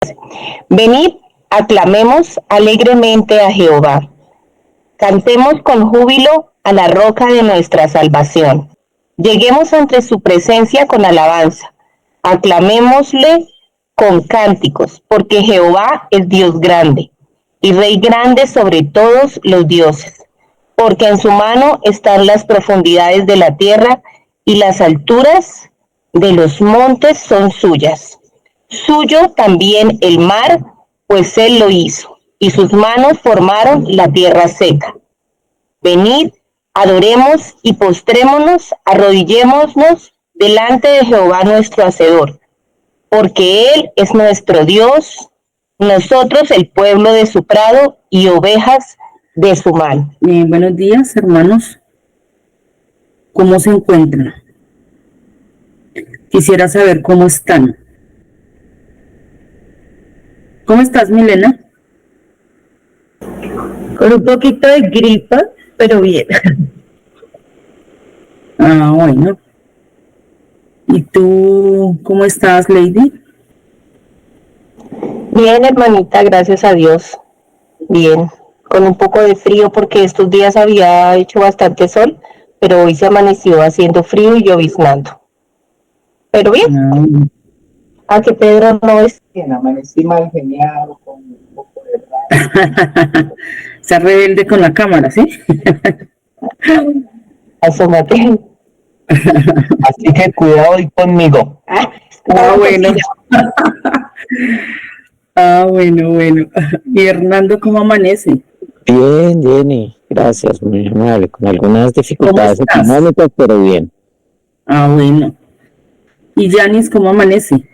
dice: venid, aclamemos alegremente a Jehová. Cantemos con júbilo a la roca de nuestra salvación. Lleguemos ante su presencia con alabanza. Aclamémosle con cánticos, porque Jehová es Dios grande y Rey grande sobre todos los dioses. Porque en su mano están las profundidades de la tierra y las alturas de los montes son suyas. Suyo también el mar, pues él lo hizo, y sus manos formaron la tierra seca. Venid, adoremos y postrémonos, arrodillémonos delante de Jehová nuestro Hacedor, porque Él es nuestro Dios, nosotros el pueblo de su prado y ovejas de su mano. Buenos días, hermanos. ¿Cómo se encuentran? Quisiera saber cómo están. ¿Cómo estás, Milena? Con un poquito de gripa, pero bien. Ah, bueno. ¿Y tú cómo estás, Lady? Bien, hermanita, gracias a Dios. Bien, con un poco de frío porque estos días había hecho bastante sol, pero hoy se amaneció haciendo frío y lloviznando. Pero bien. Ah, que Pedro no es. Bien, amanecí mal genial, con un poco de Está rebelde con la cámara, ¿sí? Asómate. Así que cuidado hoy conmigo. Bueno. Bueno. ¿Y Hernando cómo amanece? Bien, Jenny, gracias, muy amable, con algunas dificultades económicas, pero bien. Bueno. ¿Y Yanis cómo amanece?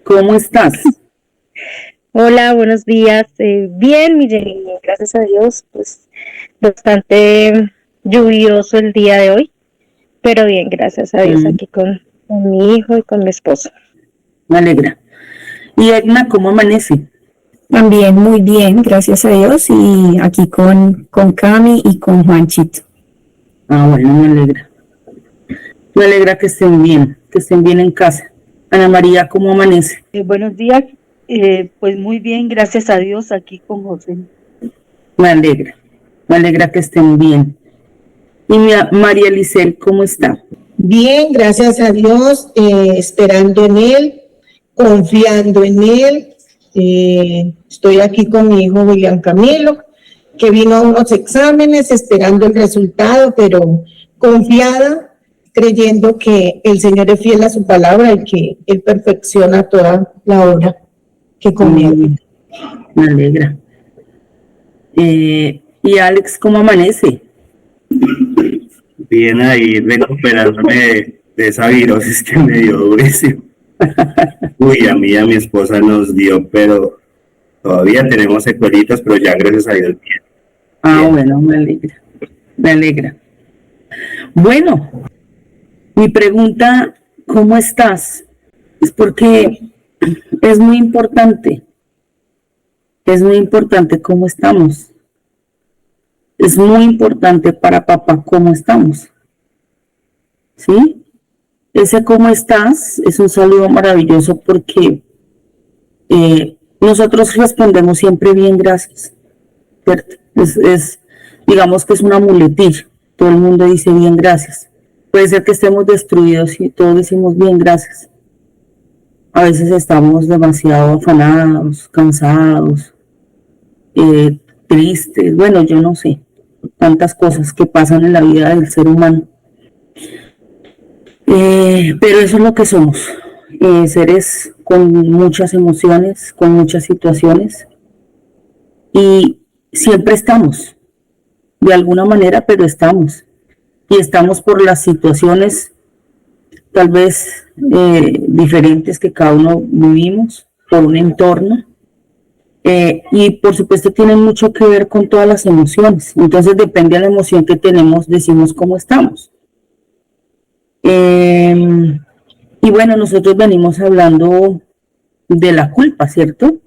¿Cómo estás? Hola, buenos días. Bien, mi Jenny, gracias a Dios, pues bastante lluvioso el día de hoy, pero bien, gracias a Dios, aquí con mi hijo y con mi esposo. Me alegra. ¿Y Edna cómo amanece? También muy bien, gracias a Dios, y aquí con Cami y con Juanchito. Bueno, me alegra. Me alegra que estén bien en casa. Ana María, ¿cómo amanece? Buenos días, pues muy bien, gracias a Dios, aquí con José. Me alegra que estén bien. Y María Lisel, ¿cómo está? Bien, gracias a Dios, esperando en Él, confiando en Él. Estoy aquí con mi hijo William Camilo, que vino a unos exámenes esperando el resultado, pero confiada, creyendo que el Señor es fiel a su palabra y que Él perfecciona toda la obra que comienza. Me alegra. ¿Y Alex cómo amanece? Bien, ahí recuperándome de esa virosis que me dio durísimo. Uy, a mí y a mi esposa nos dio, pero todavía tenemos secuelitas, pero ya gracias a Dios bien. Bueno, me alegra. Bueno, mi pregunta, ¿cómo estás? Es porque es muy importante cómo estamos. Es muy importante para papá cómo estamos. ¿Sí? Ese cómo estás es un saludo maravilloso porque nosotros respondemos siempre bien, gracias. ¿Cierto? Digamos que es una muletilla. Todo el mundo dice bien, gracias. Puede ser que estemos destruidos y todos decimos bien, gracias. A veces estamos demasiado afanados, cansados, tristes, bueno, yo no sé, tantas cosas que pasan en la vida del ser humano. Pero eso es lo que somos, seres con muchas emociones, con muchas situaciones, y siempre estamos, de alguna manera, pero estamos, y estamos por las situaciones tal vez diferentes que cada uno vivimos, por un entorno, y por supuesto tienen mucho que ver con todas las emociones. Entonces depende de la emoción que tenemos, decimos cómo estamos. Y bueno, nosotros venimos hablando de la culpa, ¿cierto?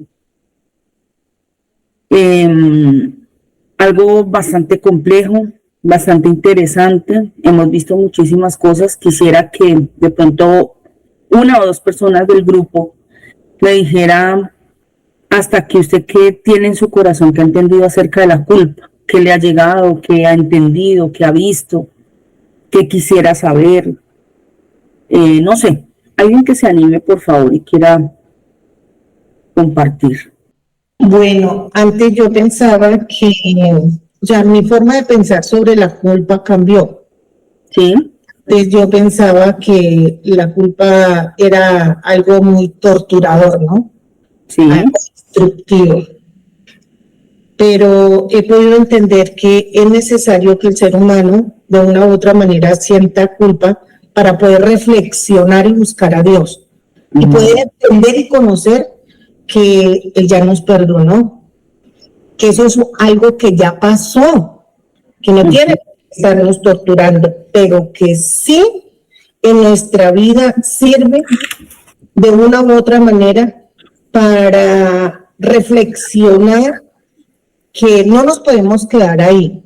Algo bastante complejo, bastante interesante. Hemos visto muchísimas cosas. Quisiera que de pronto una o dos personas del grupo me dijera hasta que usted, ¿qué tiene en su corazón, que ha entendido acerca de la culpa? ¿Qué le ha llegado? ¿Qué ha entendido? ¿Qué ha visto? ¿Qué quisiera saber? No sé, alguien que se anime, por favor, y quiera compartir. Bueno, antes yo pensaba que ya mi forma de pensar sobre la culpa cambió. ¿Sí? Entonces yo pensaba que la culpa era algo muy torturador, ¿no? Sí. Algo destructivo. Pero he podido entender que es necesario que el ser humano de una u otra manera sienta culpa para poder reflexionar y buscar a Dios. Y poder entender y conocer que Él ya nos perdonó, que eso es algo que ya pasó, que no tiene que estarnos torturando, pero que sí en nuestra vida sirve de una u otra manera para reflexionar que no nos podemos quedar ahí,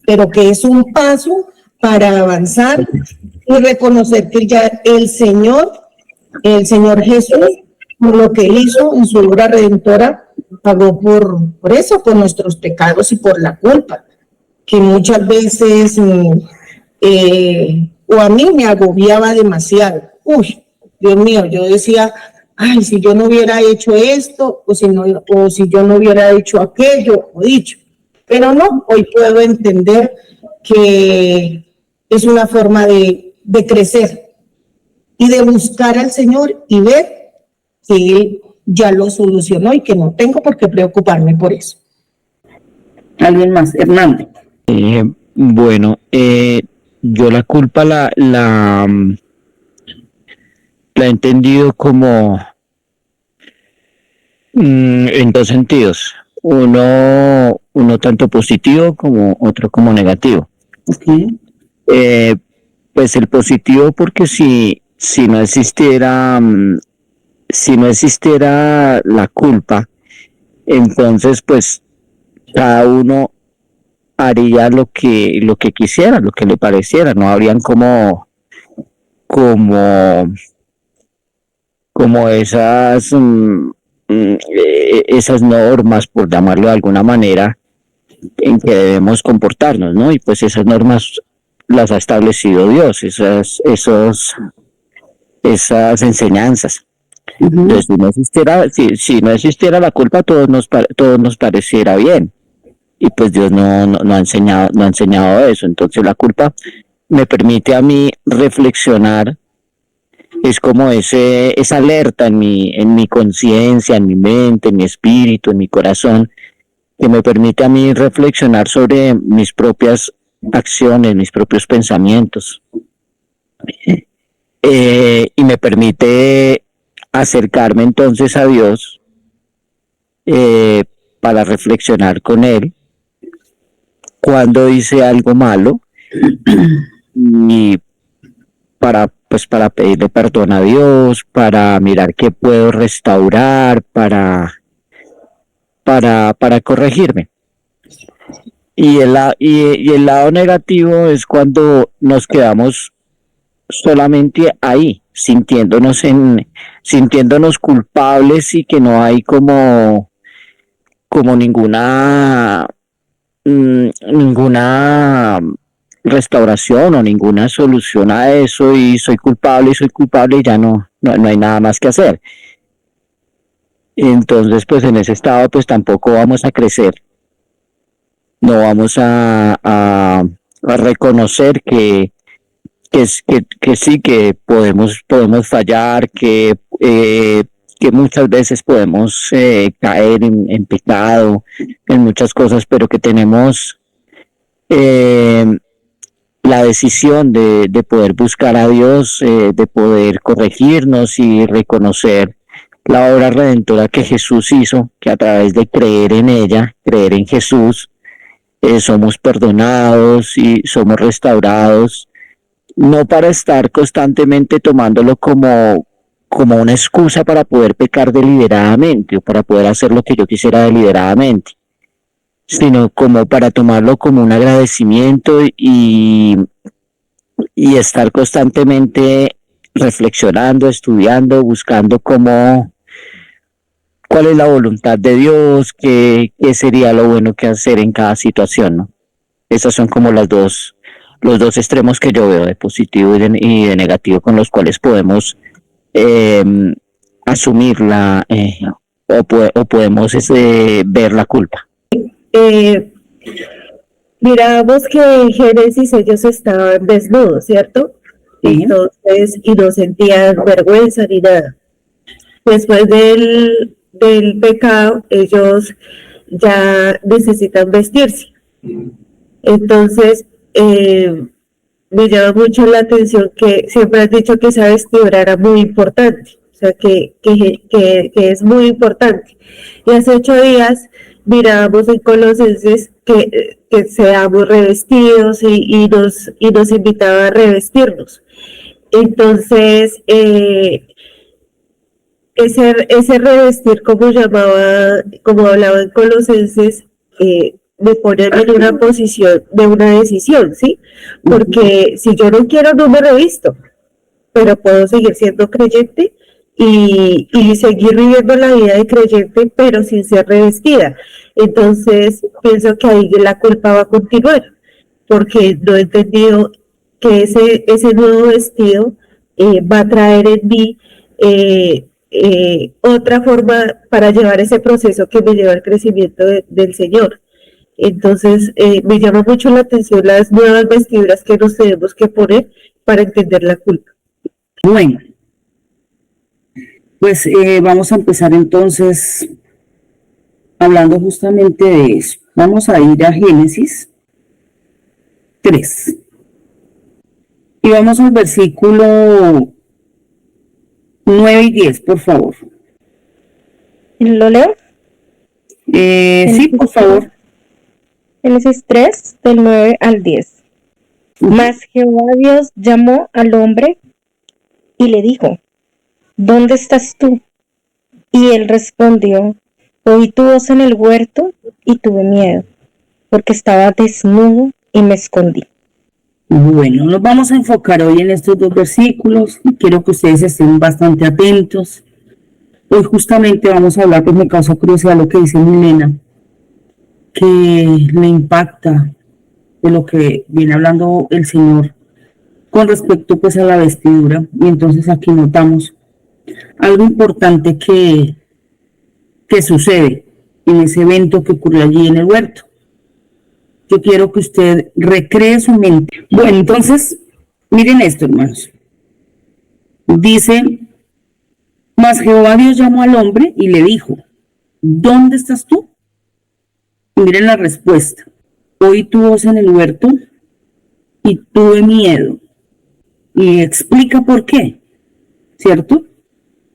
pero que es un paso para avanzar y reconocer que ya el Señor Jesús, por lo que hizo en su obra redentora, pagó por eso, por nuestros pecados y por la culpa, que muchas veces o a mí me agobiaba demasiado. Uy, Dios mío, yo decía, ay, si yo no hubiera hecho esto, o si yo no hubiera hecho aquello, o dicho. Pero no, hoy puedo entender que es una forma de crecer y de buscar al Señor y ver que Él ya lo solucionó y que no tengo por qué preocuparme por eso. ¿Alguien más? Hernando. Bueno, yo la culpa la he entendido como en dos sentidos. Uno tanto positivo como otro como negativo. Okay. Pues el positivo porque si no existiera la culpa, entonces pues cada uno haría lo que quisiera, lo que le pareciera, no habrían como esas esas normas, por llamarlo de alguna manera, en que debemos comportarnos, ¿no? Y pues esas normas las ha establecido Dios, esas enseñanzas. Entonces, si no existiera la culpa, todos nos pareciera bien. Y pues Dios no ha enseñado eso. Entonces la culpa me permite a mí reflexionar, es como esa alerta en mi conciencia, en mi mente, en mi espíritu, en mi corazón, que me permite a mí reflexionar sobre mis propias acciones, mis propios pensamientos. Y me permite acercarme entonces a Dios para reflexionar con Él cuando hice algo malo y para pedirle perdón a Dios, para mirar qué puedo restaurar, para corregirme. Y el lado negativo es cuando nos quedamos solamente ahí, sintiéndonos culpables y que no hay como ninguna restauración o ninguna solución a eso, y soy culpable y ya no hay nada más que hacer. Entonces pues en ese estado pues tampoco vamos a crecer, no vamos a reconocer que sí, que podemos fallar, que muchas veces podemos caer en pecado, en muchas cosas, pero que tenemos la decisión de poder buscar a Dios, de poder corregirnos y reconocer la obra redentora que Jesús hizo, que a través de creer en ella, creer en Jesús, somos perdonados y somos restaurados, no para estar constantemente tomándolo como una excusa para poder pecar deliberadamente o para poder hacer lo que yo quisiera deliberadamente, sino como para tomarlo como un agradecimiento y estar constantemente reflexionando, estudiando, buscando cómo cuál es la voluntad de Dios, qué sería lo bueno que hacer en cada situación, ¿no? Esas son como los dos extremos que yo veo, de positivo y de negativo, con los cuales podemos asumirla o podemos ver la culpa. Mirábamos que en Génesis ellos estaban desnudos, ¿cierto? Sí. Entonces, y no sentían vergüenza ni nada. Después del pecado, ellos ya necesitan vestirse. Entonces, me llama mucho la atención que siempre has dicho que esa vestidura era muy importante, o sea, que es muy importante. Y hace 8 días mirábamos en Colosenses que seamos revestidos y nos invitaba a revestirnos. Entonces, ese revestir, como hablaba en Colosenses, me pone en una posición de una decisión, ¿sí? Porque si yo no quiero, no me revisto, pero puedo seguir siendo creyente y seguir viviendo la vida de creyente, pero sin ser revestida. Entonces, pienso que ahí la culpa va a continuar, porque no he entendido que ese nuevo vestido va a traer en mí otra forma para llevar ese proceso que me lleva al crecimiento del Señor. Entonces, me llama mucho la atención las nuevas vestiduras que nos tenemos que poner para entender la culpa. Bueno, pues vamos a empezar entonces hablando justamente de eso. Vamos a ir a Génesis 3 y vamos al versículo 9 y 10, por favor. ¿Lo leo? Sí, por favor. Génesis 3, del 9 al 10. Mas Jehová Dios llamó al hombre y le dijo, ¿dónde estás tú? Y él respondió, oí tu voz en el huerto y tuve miedo, porque estaba desnudo y me escondí. Bueno, nos vamos a enfocar hoy en estos 2 versículos y quiero que ustedes estén bastante atentos. Hoy justamente vamos a hablar, pues me causa curiosidad lo que dice Milena, que le impacta de lo que viene hablando el Señor con respecto pues a la vestidura. Y entonces aquí notamos algo importante que sucede en ese evento que ocurrió allí en el huerto. Yo quiero que usted recree su mente. Bueno, entonces, miren esto, hermanos. Dice, mas Jehová Dios llamó al hombre y le dijo, ¿dónde estás tú? Y miren la respuesta. Oí tu voz en el huerto y tuve miedo. Y explica por qué, ¿cierto?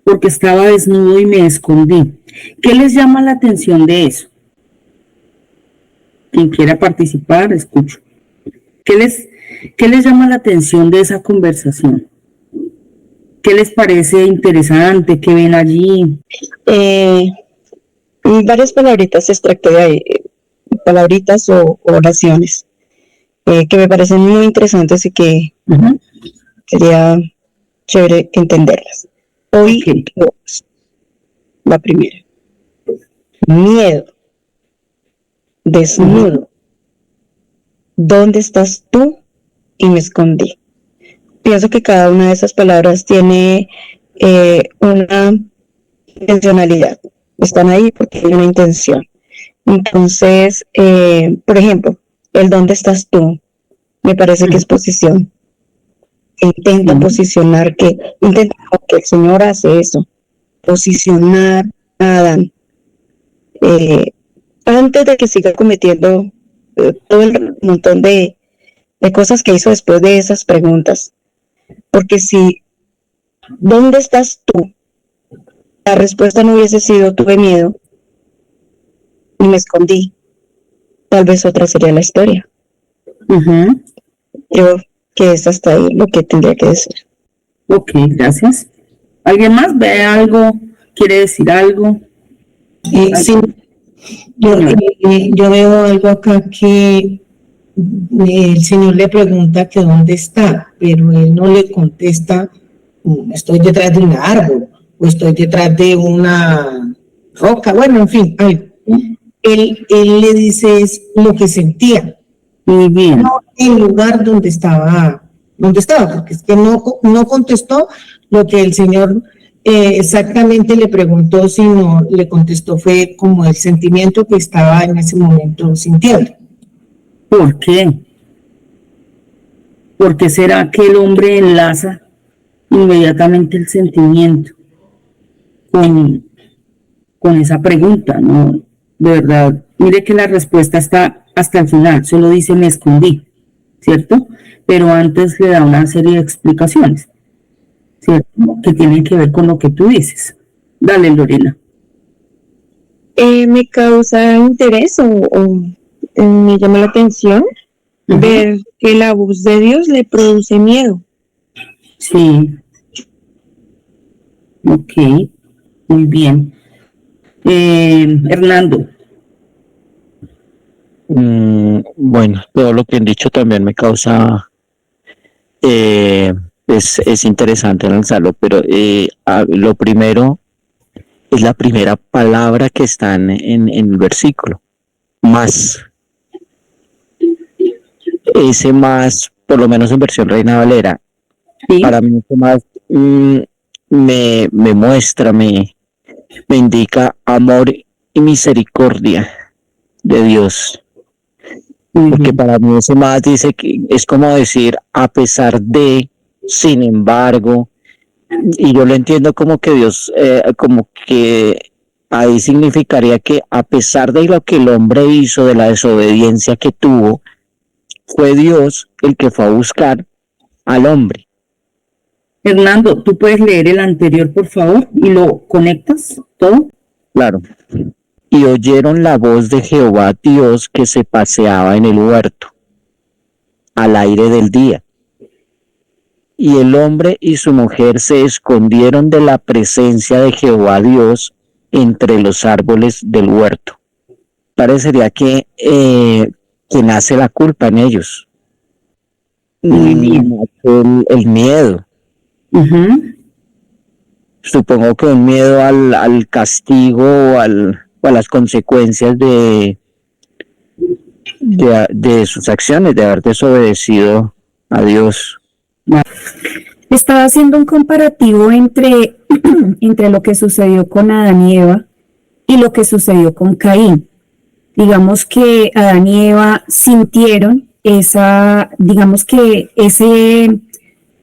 Porque estaba desnudo y me escondí. ¿Qué les llama la atención de eso? Quien quiera participar, escucho. ¿Qué les llama la atención de esa conversación? ¿Qué les parece interesante? ¿Qué ven allí? Varias palabritas extracté de ahí, palabritas o oraciones que me parecen muy interesantes y que sería chévere entenderlas. Hoy, la primera. Miedo. Desnudo. ¿Dónde estás tú? Y me escondí. Pienso que cada una de esas palabras tiene una intencionalidad. Están ahí porque hay una intención. Entonces, por ejemplo, el ¿dónde estás tú? Me parece que es posición. Intenta posicionar que el Señor hace eso. Posicionar a Adán. Antes de que siga cometiendo todo el montón de cosas que hizo después de esas preguntas. Porque si, ¿dónde estás tú? La respuesta no hubiese sido, tuve miedo y me escondí. Tal vez otra sería la historia. Creo que es hasta ahí lo que tendría que decir. Ok, gracias. ¿Alguien más ve algo? ¿Quiere decir algo? Sí, yo veo algo acá que el Señor le pregunta que dónde está, pero él no le contesta, estoy detrás de un árbol, o estoy detrás de una roca, bueno, en fin, algo. Él le dice es lo que sentía, Muy bien. no el lugar donde estaba, porque es que no contestó lo que el Señor exactamente le preguntó, sino le contestó fue como el sentimiento que estaba en ese momento sintiendo. ¿Por qué? ¿Por qué será que el hombre enlaza inmediatamente el sentimiento con esa pregunta? No, de verdad, mire que la respuesta está hasta el final, solo dice me escondí, ¿cierto? Pero antes le da una serie de explicaciones, ¿cierto? Que tienen que ver con lo que tú dices. Dale, Lorena. Me causa interés me llama la atención ver que la voz de Dios le produce miedo. Sí. Ok, muy bien. Hernando. Bueno, todo lo que han dicho también me causa, es interesante analizarlo, pero lo primero es la primera palabra que está en el versículo, más. Ese más, por lo menos en versión Reina Valera, ¿Sí? para mí ese más me muestra, me indica amor y misericordia de Dios. Porque para mí ese más dice que es como decir a pesar de, sin embargo, y yo lo entiendo como que Dios, como que ahí significaría que a pesar de lo que el hombre hizo, de la desobediencia que tuvo, fue Dios el que fue a buscar al hombre. Hernando, ¿tú puedes leer el anterior, por favor? ¿Y lo conectas todo? Claro. Y oyeron la voz de Jehová Dios que se paseaba en el huerto, al aire del día. Y el hombre y su mujer se escondieron de la presencia de Jehová Dios entre los árboles del huerto. Parecería que nace la culpa en ellos. El miedo. Supongo que un miedo al castigo o a las consecuencias de sus acciones, de haber desobedecido a Dios. Estaba haciendo un comparativo entre lo que sucedió con Adán y Eva y lo que sucedió con Caín. Digamos que Adán y Eva sintieron ese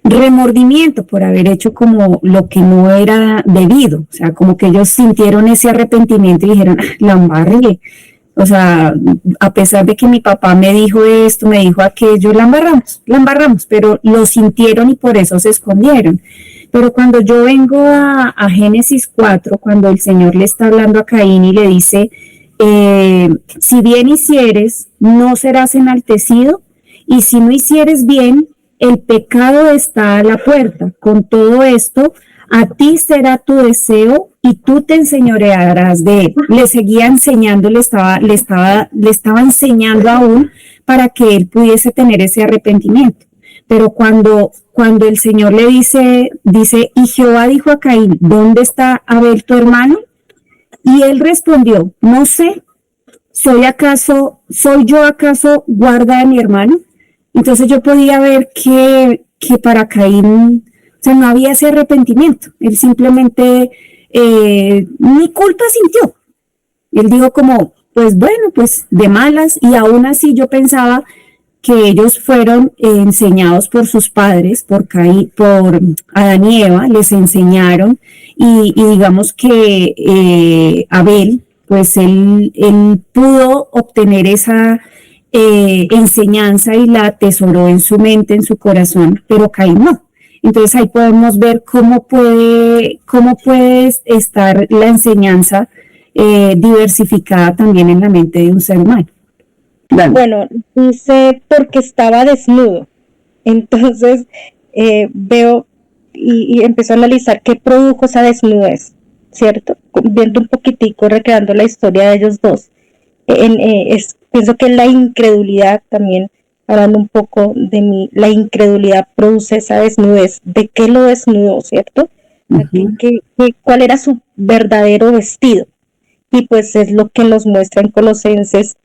remordimiento por haber hecho como lo que no era debido, o sea, como que ellos sintieron ese arrepentimiento y dijeron, la embarré, o sea, a pesar de que mi papá me dijo esto, me dijo aquello, la embarramos, pero lo sintieron y por eso se escondieron. Pero cuando yo vengo a Génesis 4, cuando el Señor le está hablando a Caín y le dice, si bien hicieres, no serás enaltecido, y si no hicieres bien, el pecado está a la puerta. Con todo esto, a ti será tu deseo y tú te enseñorearás de él. Le seguía enseñando, le estaba enseñando aún para que él pudiese tener ese arrepentimiento. Pero cuando el Señor le dice, y Jehová dijo a Caín, ¿dónde está Abel tu hermano? Y él respondió, no sé, ¿soy yo acaso guarda de mi hermano? Entonces yo podía ver que para Caín, o sea, no había ese arrepentimiento. Él simplemente ni culpa sintió. Él dijo como, pues bueno, pues de malas, y aún así yo pensaba que ellos fueron enseñados por sus padres, por Adán y Eva, les enseñaron, y digamos que Abel, pues él pudo obtener esa enseñanza y la atesoró en su mente, en su corazón, pero Caín no. Entonces ahí podemos ver cómo puede estar la enseñanza diversificada también en la mente de un ser humano. Bueno, dice porque estaba desnudo. Entonces veo y empiezo a analizar qué produjo esa desnudez, ¿cierto? Viendo un poquitico, recreando la historia de ellos dos. Pienso que la incredulidad también, hablando un poco de mí, la incredulidad produce esa desnudez. ¿De qué lo desnudó, cierto? ¿Cuál era su verdadero vestido? y pues es lo que nos muestra en Colosenses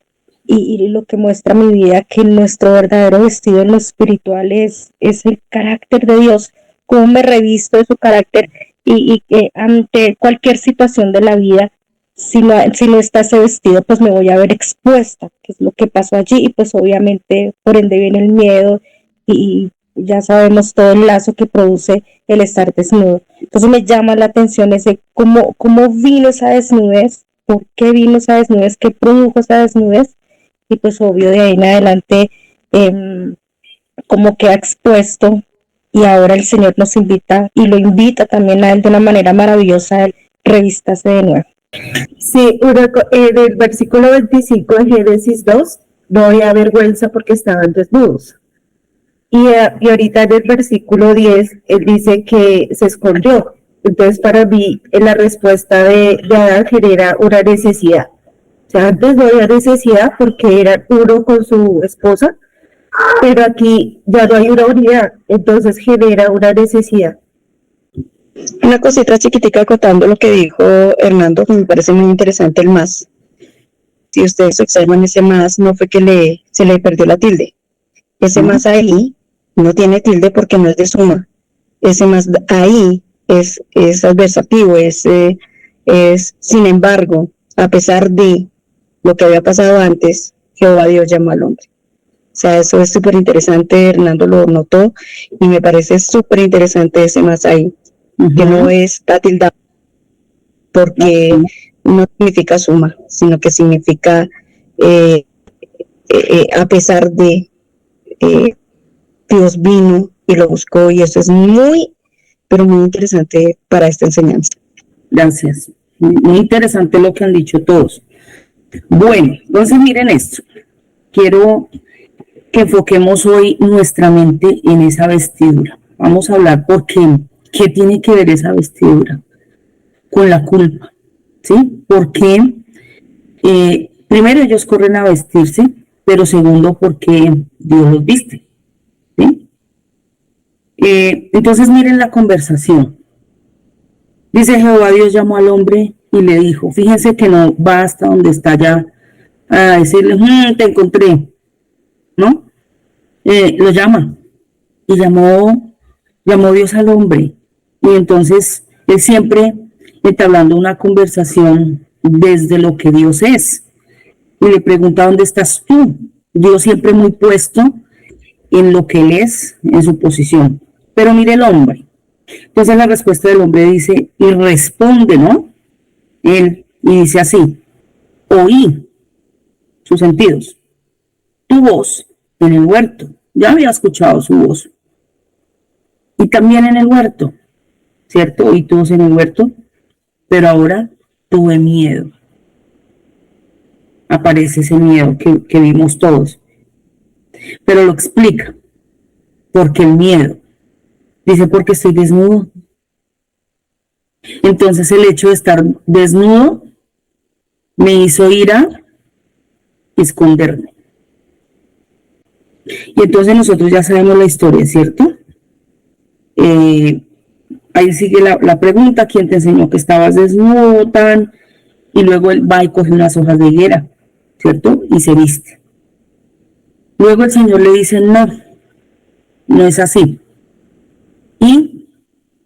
y lo que muestra mi vida, que nuestro verdadero vestido en lo espiritual es el carácter de Dios, cómo me revisto de su carácter y que ante cualquier situación de la vida, si no está ese vestido, pues me voy a ver expuesta, que es lo que pasó allí, y pues obviamente por ende viene el miedo y ya sabemos todo el lazo que produce el estar desnudo. Entonces me llama la atención ese cómo vino esa desnudez, por qué vino esa desnudez, qué produjo esa desnudez, y pues obvio de ahí en adelante como queda expuesto, y ahora el Señor nos invita y lo invita también a él de una manera maravillosa, él revístase de nuevo. Sí, del versículo 25 de Génesis 2, no había vergüenza porque estaban desnudos. Y ahorita en el versículo 10, él dice que se escondió. Entonces, para mí, la respuesta de Adán genera una necesidad. O sea, antes no había necesidad porque era uno con su esposa, pero aquí ya no hay una unidad, entonces genera una necesidad. Una cosita chiquitica acotando lo que dijo Hernando, que me parece muy interesante el más. Si ustedes observan ese más, no fue que se le perdió la tilde. Ese más ahí no tiene tilde porque no es de suma. Ese más ahí es adversativo, es sin embargo, a pesar de lo que había pasado antes, Jehová Dios llamó al hombre. O sea, eso es súper interesante, Hernando lo notó, y me parece súper interesante ese más ahí, que no está tildado porque no significa suma, sino que significa a pesar de Dios vino y lo buscó, y eso es muy, pero muy interesante para esta enseñanza. Gracias. Muy interesante lo que han dicho todos. Bueno, entonces miren esto. Quiero que enfoquemos hoy nuestra mente en esa vestidura. Vamos a hablar por qué tiene que ver esa vestidura con la culpa, ¿sí? Porque primero ellos corren a vestirse, pero segundo porque Dios los viste, ¿sí? Entonces miren la conversación. Dice: Jehová Dios llamó al hombre y le dijo, fíjense que no va hasta donde está ya a decirle, te encontré, ¿no? Lo llama, y llamó Dios al hombre, y entonces él siempre entablando una conversación desde lo que Dios es, y le pregunta, ¿dónde estás tú? Dios siempre muy puesto en lo que él es, en su posición. Pero mire el hombre. Entonces la respuesta del hombre dice, y responde, ¿no? Él, y dice así, oí sus sentidos, tu voz en el huerto. Ya había escuchado su voz. Y también en el huerto, ¿cierto? Oí tu voz en el huerto, pero ahora tuve miedo. Aparece ese miedo que vimos todos. Pero lo explica. ¿Por qué el miedo? Dice, porque estoy desnudo. Entonces el hecho de estar desnudo me hizo ir a esconderme. Y entonces nosotros ya sabemos la historia, ¿cierto? Ahí sigue la pregunta, ¿quién te enseñó que estabas desnudo tan? Y luego él va y coge unas hojas de higuera, ¿cierto? Y se viste. Luego el Señor le dice, no es así. Y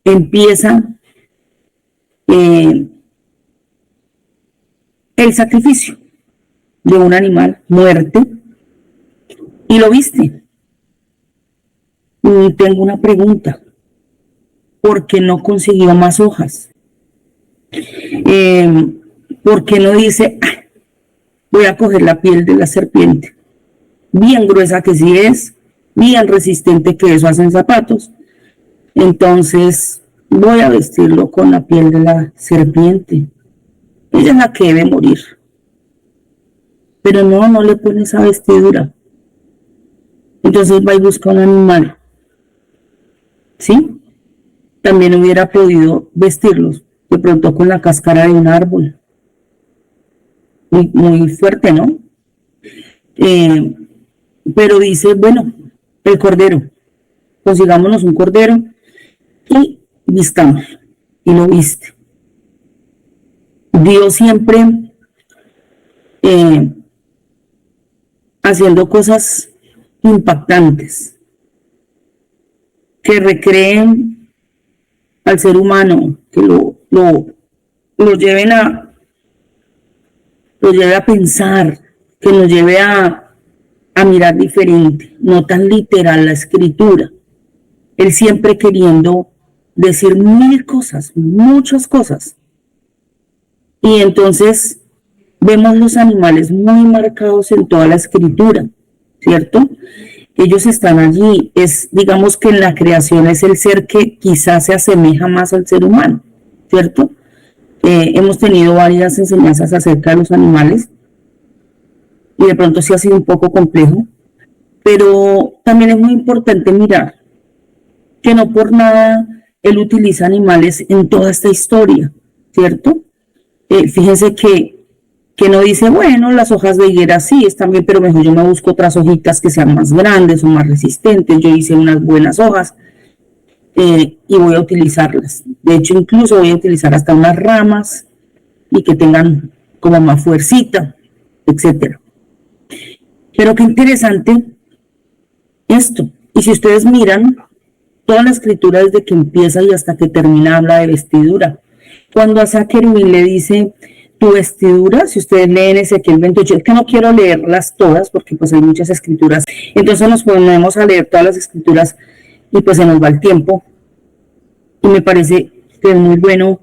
empieza el sacrificio de un animal, muerte, y lo viste. Y tengo una pregunta. ¿Por qué no consiguió más hojas? ¿Por qué no dice, voy a coger la piel de la serpiente? Bien gruesa que sí es, bien resistente que eso hacen zapatos. Entonces voy a vestirlo con la piel de la serpiente. Ella es la que debe morir. Pero no le pone esa vestidura. Entonces va y busca un animal. ¿Sí? También hubiera podido vestirlos, de pronto con la cáscara de un árbol. Muy, muy fuerte, ¿no? Pero dice, bueno, el cordero. Consigámonos un cordero y vistamos. Y lo viste. Dios siempre haciendo cosas impactantes que recreen al ser humano, que lo lleve a pensar, que nos lleve a mirar diferente, no tan literal la escritura. Él siempre queriendo decir mil cosas, muchas cosas. Y entonces vemos los animales muy marcados en toda la escritura, ¿cierto? Ellos están allí, digamos que en la creación es el ser que quizás se asemeja más al ser humano, ¿cierto? Hemos tenido varias enseñanzas acerca de los animales y de pronto sí ha sido un poco complejo, pero también es muy importante mirar que no por nada él utiliza animales en toda esta historia, ¿cierto? Fíjense que no dice, bueno, las hojas de higuera sí están bien, pero mejor yo me busco otras hojitas que sean más grandes o más resistentes. Yo hice unas buenas hojas y voy a utilizarlas. De hecho, incluso voy a utilizar hasta unas ramas y que tengan como más fuercita, etcétera. Pero qué interesante esto. Y si ustedes miran, toda la escritura desde que empieza y hasta que termina habla de vestidura. Cuando a Querubín le dice tu vestidura, si ustedes leen Ezequiel 28, es que no quiero leerlas todas porque pues hay muchas escrituras, entonces nos ponemos a leer todas las escrituras y pues se nos va el tiempo. Y me parece que es muy bueno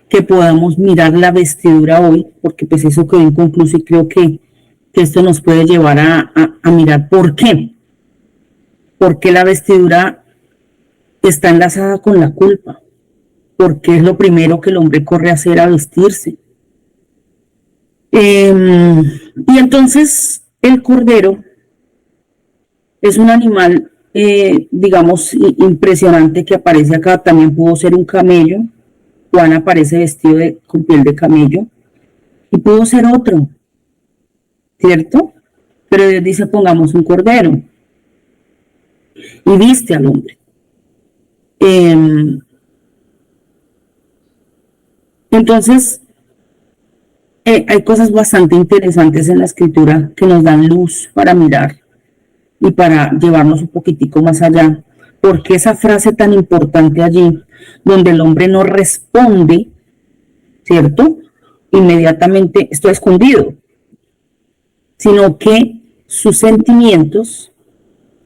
que podamos mirar la vestidura hoy, porque pues eso quedó inconcluso y creo que esto nos puede llevar a mirar por qué. Porque la vestidura está enlazada con la culpa. Porque es lo primero que el hombre corre a hacer, a vestirse. Y entonces el cordero es un animal, digamos, impresionante que aparece acá. También pudo ser un camello. Juan aparece vestido con piel de camello. Y pudo ser otro, ¿cierto? Pero Dios dice, pongamos un cordero. Y viste al hombre. Entonces, hay cosas bastante interesantes en la escritura que nos dan luz para mirar y para llevarnos un poquitico más allá. Porque esa frase tan importante allí, donde el hombre no responde, ¿cierto? Inmediatamente estoy escondido, sino que sus sentimientos,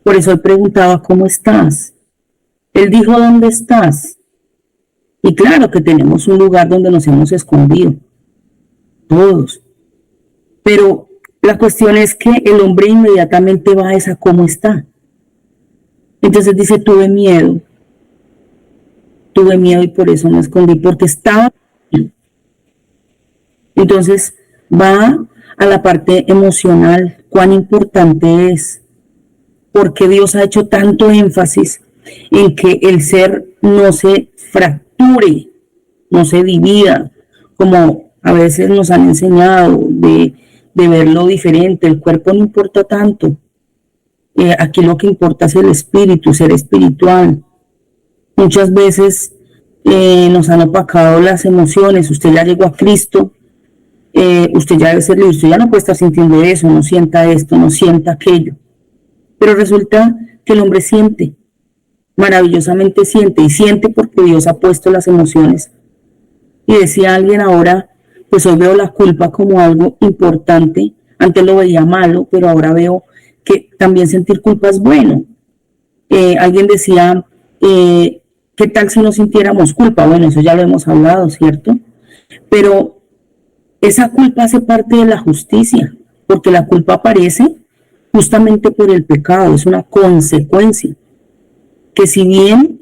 por eso él preguntaba, ¿cómo estás? Él dijo, ¿dónde estás? Y claro que tenemos un lugar donde nos hemos escondido, todos. Pero la cuestión es que el hombre inmediatamente va a esa ¿cómo está? Entonces dice, tuve miedo y por eso me escondí, porque estaba. Entonces va a la parte emocional, cuán importante es, porque Dios ha hecho tanto énfasis en que el ser no se fracture, no se divida, como a veces nos han enseñado de verlo diferente. El cuerpo no importa tanto. Aquí lo que importa es el espíritu, ser espiritual. Muchas veces nos han opacado las emociones. Usted ya llegó a Cristo, usted ya debe ser libre, usted ya no puede estar sintiendo eso, no sienta esto, no sienta aquello. Pero resulta que el hombre siente, maravillosamente siente, y siente porque Dios ha puesto las emociones. Y decía alguien ahora, pues hoy veo la culpa como algo importante. Antes lo veía malo, pero ahora veo que también sentir culpa es bueno. Alguien decía, ¿qué tal si no sintiéramos culpa? Bueno, eso ya lo hemos hablado, ¿cierto? Pero esa culpa hace parte de la justicia, porque la culpa aparece justamente por el pecado, es una consecuencia. Que si bien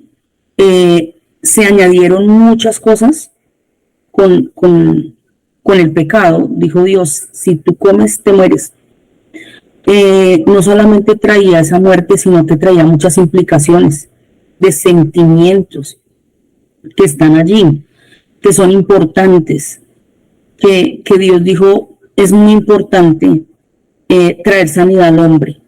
se añadieron muchas cosas con el pecado, dijo Dios, si tú comes te mueres. No solamente traía esa muerte, sino que traía muchas implicaciones de sentimientos que están allí, que son importantes, que Dios dijo, es muy importante traer sanidad al hombre.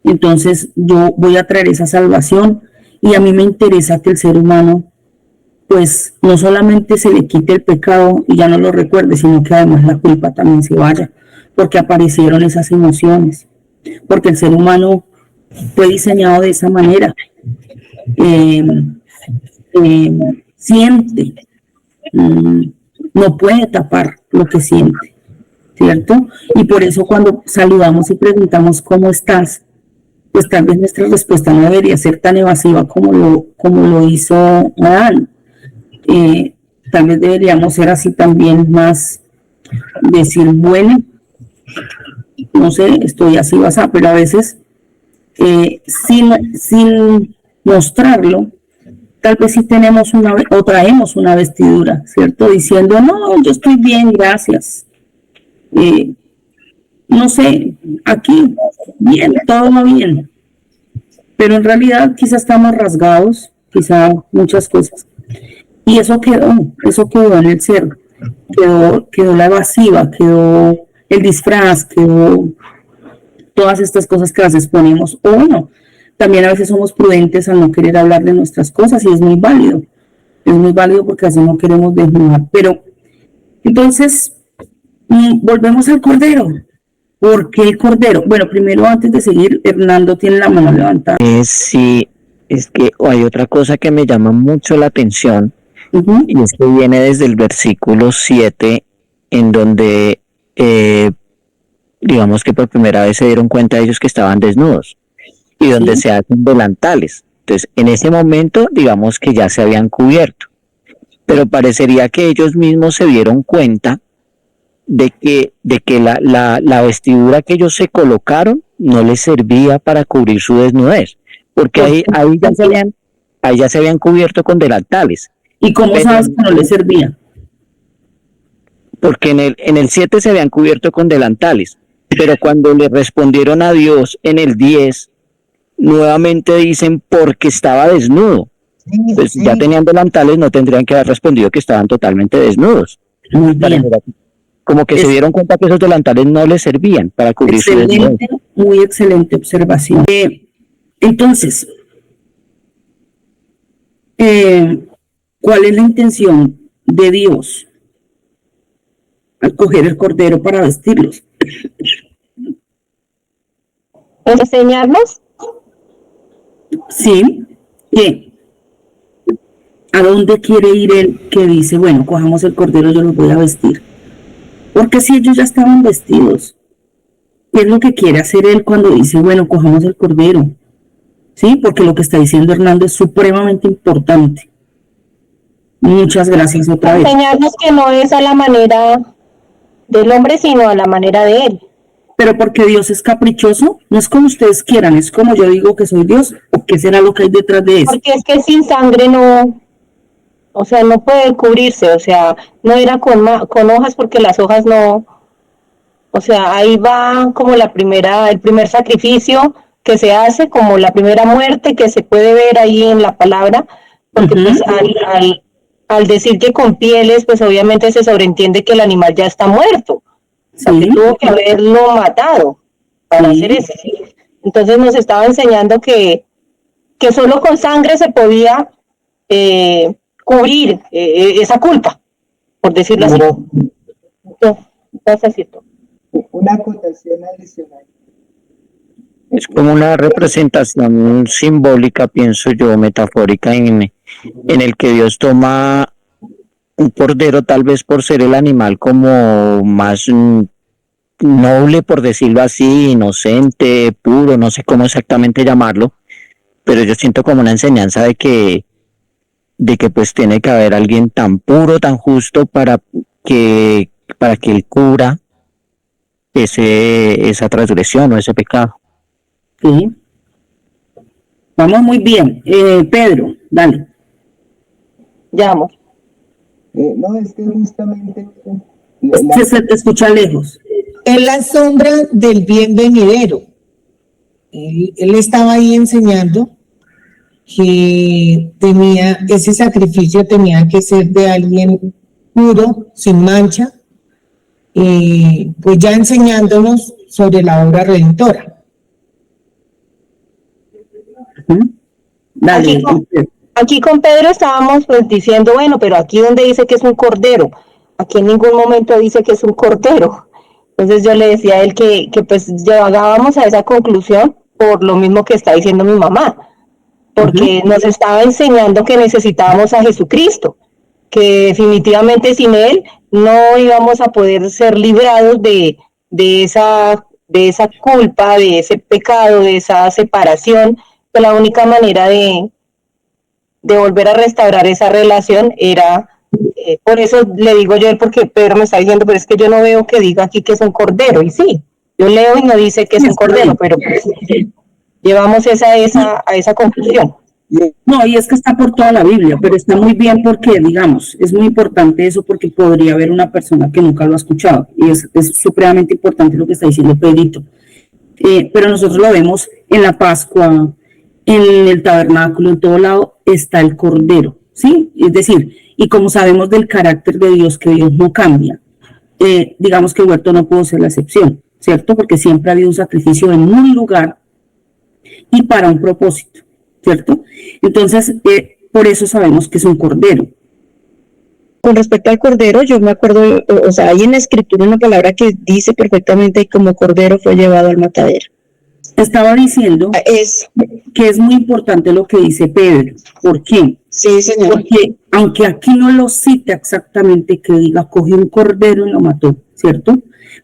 Entonces yo voy a traer esa salvación y a mí me interesa que el ser humano pues no solamente se le quite el pecado y ya no lo recuerde, sino que además la culpa también se vaya, porque aparecieron esas emociones, porque el ser humano fue diseñado de esa manera. Siente, no puede tapar lo que siente, ¿cierto? Y por eso cuando saludamos y preguntamos ¿cómo estás?, pues tal vez nuestra respuesta no debería ser tan evasiva como lo hizo Adán. Tal vez deberíamos ser así también, más decir, bueno, no sé, estoy así, pero a veces sin mostrarlo, tal vez sí tenemos o traemos una vestidura, ¿cierto? Diciendo, no, yo estoy bien, gracias. No sé, aquí, bien, todo va bien. Pero en realidad quizá estamos rasgados, quizá muchas cosas. Y eso quedó en el ser. Quedó la evasiva, quedó el disfraz, quedó todas estas cosas que a veces ponemos. O bueno, también a veces somos prudentes al no querer hablar de nuestras cosas y es muy válido. Es muy válido porque así no queremos desnudar. Pero entonces, volvemos al Cordero. ¿Por qué el Cordero? Bueno, primero antes de seguir, Hernando tiene la mano levantada. Sí, es que hay otra cosa que me llama mucho la atención, y es que viene desde el versículo 7, en donde digamos que por primera vez se dieron cuenta ellos que estaban desnudos, y donde se hacen delantales. Entonces, en ese momento, digamos que ya se habían cubierto, pero parecería que ellos mismos se dieron cuenta de que la vestidura que ellos se colocaron no les servía para cubrir su desnudez, porque ahí ya se habían cubierto con delantales. ¿Y cómo sabes que no les servía? Porque en el 7 se habían cubierto con delantales, pero cuando le respondieron a Dios en el 10, nuevamente dicen porque estaba desnudo. Pues ya tenían delantales, no tendrían que haber respondido que estaban totalmente desnudos. Muy bien. Como que se dieron cuenta que esos delantales no les servían para cubrir su desnudez. Muy excelente observación. Entonces, ¿cuál es la intención de Dios al coger el Cordero para vestirlos? ¿Enseñarnos? Sí. ¿Qué? ¿A dónde quiere ir él que dice, bueno, cojamos el Cordero, yo los voy a vestir? Porque si ellos ya estaban vestidos, ¿qué es lo que quiere hacer él cuando dice, bueno, cojamos el Cordero? Sí, porque lo que está diciendo Hernando es supremamente importante. Muchas gracias otra vez. Enseñarnos que no es a la manera del hombre, sino a la manera de él. Pero porque Dios es caprichoso, no es como ustedes quieran, es como yo digo que soy Dios, o qué será lo que hay detrás de eso. Porque es que sin sangre no, o sea, no puede cubrirse, o sea, no era con hojas porque las hojas no, o sea, ahí va como el primer sacrificio que se hace, como la primera muerte que se puede ver ahí en la palabra, porque pues al decir que con pieles, pues obviamente se sobreentiende que el animal ya está muerto, porque tuvo que haberlo matado para hacer eso. Entonces nos estaba enseñando que solo con sangre se podía cubrir esa culpa, por decirlo así. Entonces, una acotación adicional. Es como una representación simbólica, pienso yo, metafórica, en el que Dios toma un cordero, tal vez por ser el animal como más noble, por decirlo así, inocente, puro, no sé cómo exactamente llamarlo, pero yo siento como una enseñanza de que pues tiene que haber alguien tan puro, tan justo para que él cubra esa transgresión o ese pecado. Sí. Vamos muy bien. Pedro, dale. Llamo. No, es que justamente... Se te escucha lejos. Es la sombra del bien venidero. Él estaba ahí enseñando que ese sacrificio tenía que ser de alguien puro, sin mancha, pues ya enseñándonos sobre la obra redentora. Dale. Aquí con Pedro estábamos pues diciendo, bueno, pero aquí donde dice que es un cordero, aquí en ningún momento dice que es un cordero. Entonces yo le decía a él que pues llegábamos a esa conclusión por lo mismo que está diciendo mi mamá, porque nos estaba enseñando que necesitábamos a Jesucristo, que definitivamente sin él no íbamos a poder ser librados de esa culpa, de ese pecado, de esa separación, que la única manera de volver a restaurar esa relación era, por eso le digo yo, porque Pedro me está diciendo, pero es que yo no veo que diga aquí que es un cordero, y sí, yo leo y no dice que es un cordero, pero pues, llevamos a esa conclusión. No, y es que está por toda la Biblia, pero está muy bien porque, digamos, es muy importante eso porque podría haber una persona que nunca lo ha escuchado, y es supremamente importante lo que está diciendo Pedrito. Pero nosotros lo vemos en la Pascua, en el tabernáculo, en todo lado está el Cordero, ¿sí? Es decir, y como sabemos del carácter de Dios, que Dios no cambia, digamos que el huerto no pudo ser la excepción, ¿cierto? Porque siempre ha habido un sacrificio en un lugar y para un propósito, ¿cierto? Entonces, por eso sabemos que es un Cordero. Con respecto al cordero, yo me acuerdo, o sea, hay en la escritura una palabra que dice perfectamente como cordero fue llevado al matadero. Estaba diciendo que es muy importante lo que dice Pedro. ¿Por qué? Sí, señor. Porque aunque aquí no lo cita exactamente que diga, cogió un cordero y lo mató, ¿cierto?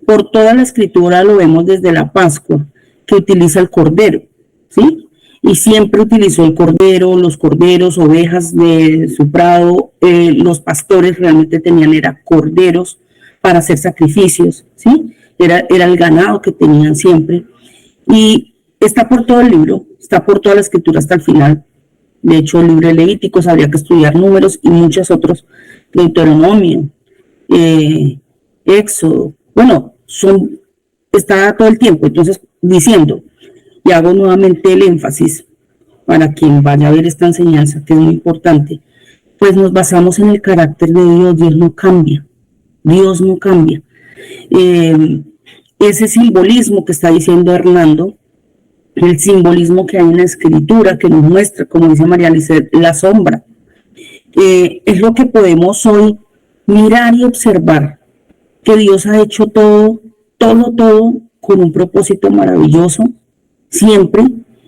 Por toda la escritura lo vemos desde la Pascua, que utiliza el cordero, ¿sí? Y siempre utilizó el cordero, los corderos, ovejas de su prado, los pastores realmente era corderos para hacer sacrificios, ¿sí? Era el ganado que tenían siempre. Y está por todo el libro, está por toda la escritura hasta el final. De hecho, el libro de Levíticos, habría que estudiar números y muchos otros, Deuteronomio, Éxodo, bueno, está todo el tiempo. Entonces, diciendo, y hago nuevamente el énfasis para quien vaya a ver esta enseñanza, que es muy importante, pues nos basamos en el carácter de Dios. Dios no cambia, Dios no cambia. Ese simbolismo que está diciendo Hernando, el simbolismo que hay en la escritura, que nos muestra, como dice María Lisset, la sombra, es lo que podemos hoy mirar y observar, que Dios ha hecho todo con un propósito maravilloso, siempre,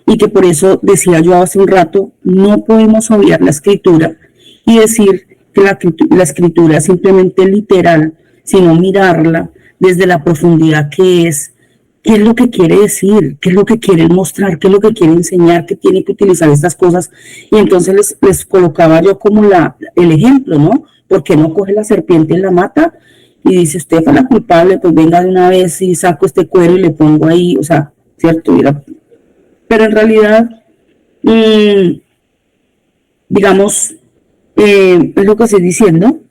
y que por eso decía yo hace un rato, no podemos obviar la escritura y decir que la escritura es simplemente literal, sino mirarla desde la profundidad que es, qué es lo que quiere decir, qué es lo que quiere mostrar, qué es lo que quiere enseñar, que tiene que utilizar estas cosas. Y entonces les colocaba yo como el ejemplo, ¿no? ¿Por qué no coge la serpiente y la mata? Y dice, usted fue la culpable, pues venga de una vez y saco este cuero y le pongo ahí, o sea, ¿cierto? Pero en realidad, digamos, es lo que estoy diciendo,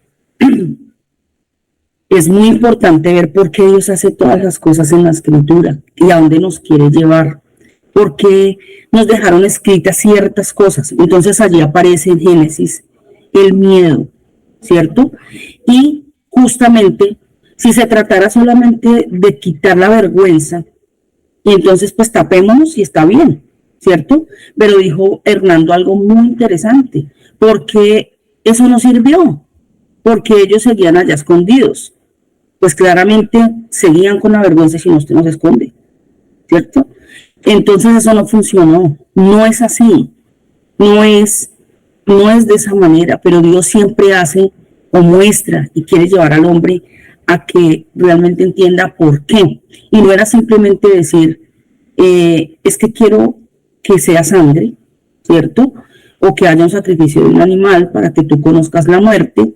es muy importante ver por qué Dios hace todas las cosas en la escritura y a dónde nos quiere llevar, por qué nos dejaron escritas ciertas cosas. Entonces allí aparece en Génesis el miedo, ¿cierto? Y justamente si se tratara solamente de quitar la vergüenza, y entonces pues tapémonos y está bien, ¿cierto? Pero dijo Hernando algo muy interesante, porque eso no sirvió, porque ellos seguían allá escondidos. Pues claramente seguían con la vergüenza si usted no se esconde, ¿cierto? Entonces eso no funcionó, no es así, no es de esa manera, pero Dios siempre hace o muestra y quiere llevar al hombre a que realmente entienda por qué. Y no era simplemente decir, es que quiero que sea sangre, ¿cierto? O que haya un sacrificio de un animal para que tú conozcas la muerte,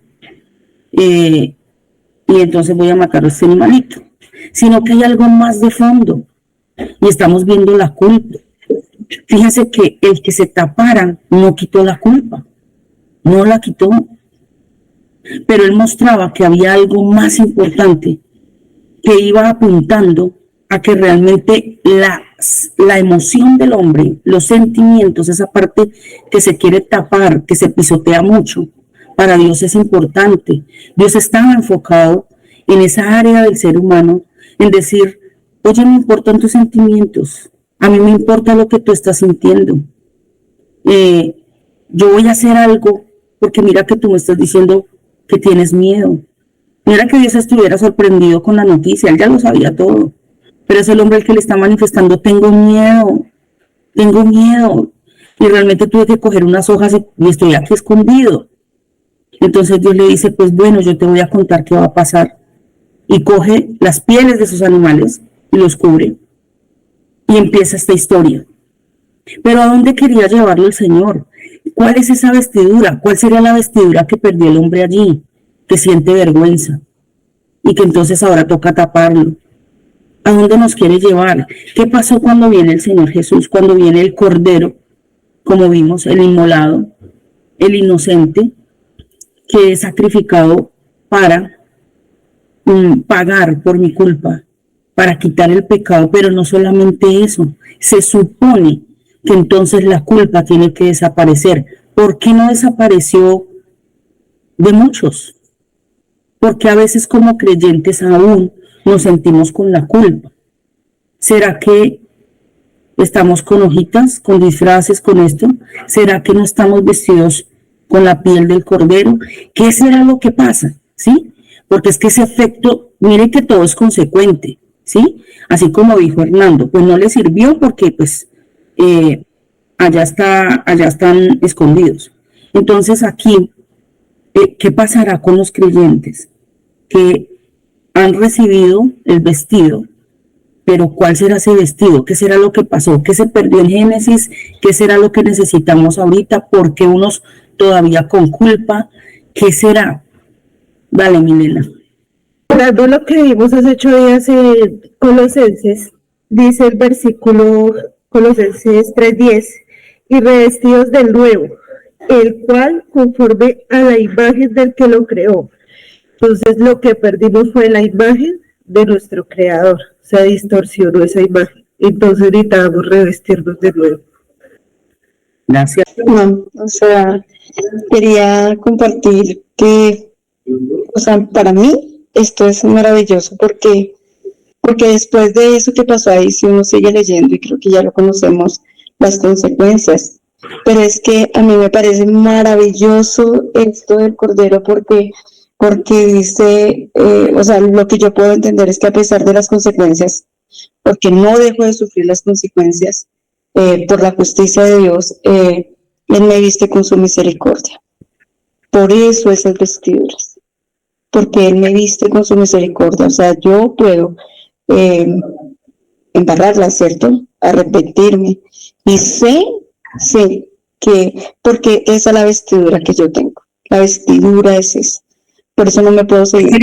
y entonces voy a matar a este animalito, sino que hay algo más de fondo y estamos viendo la culpa. Fíjense que el que se tapara no quitó la culpa, no la quitó, pero él mostraba que había algo más importante que iba apuntando a que realmente la emoción del hombre, los sentimientos, esa parte que se quiere tapar, que se pisotea mucho, para Dios es importante. Dios estaba enfocado en esa área del ser humano, en decir, oye, me importan tus sentimientos, a mí me importa lo que tú estás sintiendo. yo voy a hacer algo, porque mira que tú me estás diciendo que tienes miedo. Mira que Dios estuviera sorprendido con la noticia, él ya lo sabía todo, pero es el hombre el que le está manifestando, tengo miedo, y realmente tuve que coger unas hojas y estoy aquí escondido. Entonces Dios le dice, pues bueno, yo te voy a contar qué va a pasar, y coge las pieles de esos animales y los cubre, y empieza esta historia. Pero ¿a dónde quería llevarlo el Señor? ¿Cuál es esa vestidura? ¿Cuál sería la vestidura que perdió el hombre allí? Que siente vergüenza y que entonces ahora toca taparlo. ¿A dónde nos quiere llevar? ¿Qué pasó cuando viene el Señor Jesús? Cuando viene el Cordero, como vimos, el inmolado, el inocente, que es sacrificado para pagar por mi culpa, para quitar el pecado, pero no solamente eso, se supone que entonces la culpa tiene que desaparecer. ¿Por qué no desapareció de muchos? Porque a veces como creyentes aún nos sentimos con la culpa. ¿Será que estamos con hojitas, con disfraces, con esto? ¿Será que no estamos vestidos con la piel del cordero? ¿Qué será lo que pasa? ¿Sí? Porque es que ese efecto, mire que todo es consecuente, ¿sí? Así como dijo Hernando, pues no le sirvió porque pues allá están escondidos. Entonces aquí, ¿qué pasará con los creyentes que han recibido el vestido? Pero ¿cuál será ese vestido? ¿Qué será lo que pasó? ¿Qué se perdió en Génesis? ¿Qué será lo que necesitamos ahorita? ¿Por qué unos todavía con culpa? ¿Qué será? Vale, Milena. Hablando lo que vimos hace 8 días en Colosenses, dice el versículo Colosenses 3:10, y revestidos del nuevo, el cual conforme a la imagen del que lo creó. Entonces lo que perdimos fue la imagen de nuestro creador, se distorsionó esa imagen, entonces necesitamos revestirnos de nuevo. Gracias. No, o sea, quería compartir que, o sea, para mí esto es maravilloso porque después de eso que pasó ahí, si uno sigue leyendo, y creo que ya lo conocemos, las consecuencias, pero es que a mí me parece maravilloso esto del Cordero porque dice, o sea, lo que yo puedo entender es que a pesar de las consecuencias, porque no dejo de sufrir las consecuencias, por la justicia de Dios, Él me viste con su misericordia. Por eso esas vestiduras, porque Él me viste con su misericordia. O sea, yo puedo embarrarla, ¿cierto? Arrepentirme. Y sé que, porque esa es la vestidura que yo tengo. La vestidura es esa. Por eso no me puedo seguir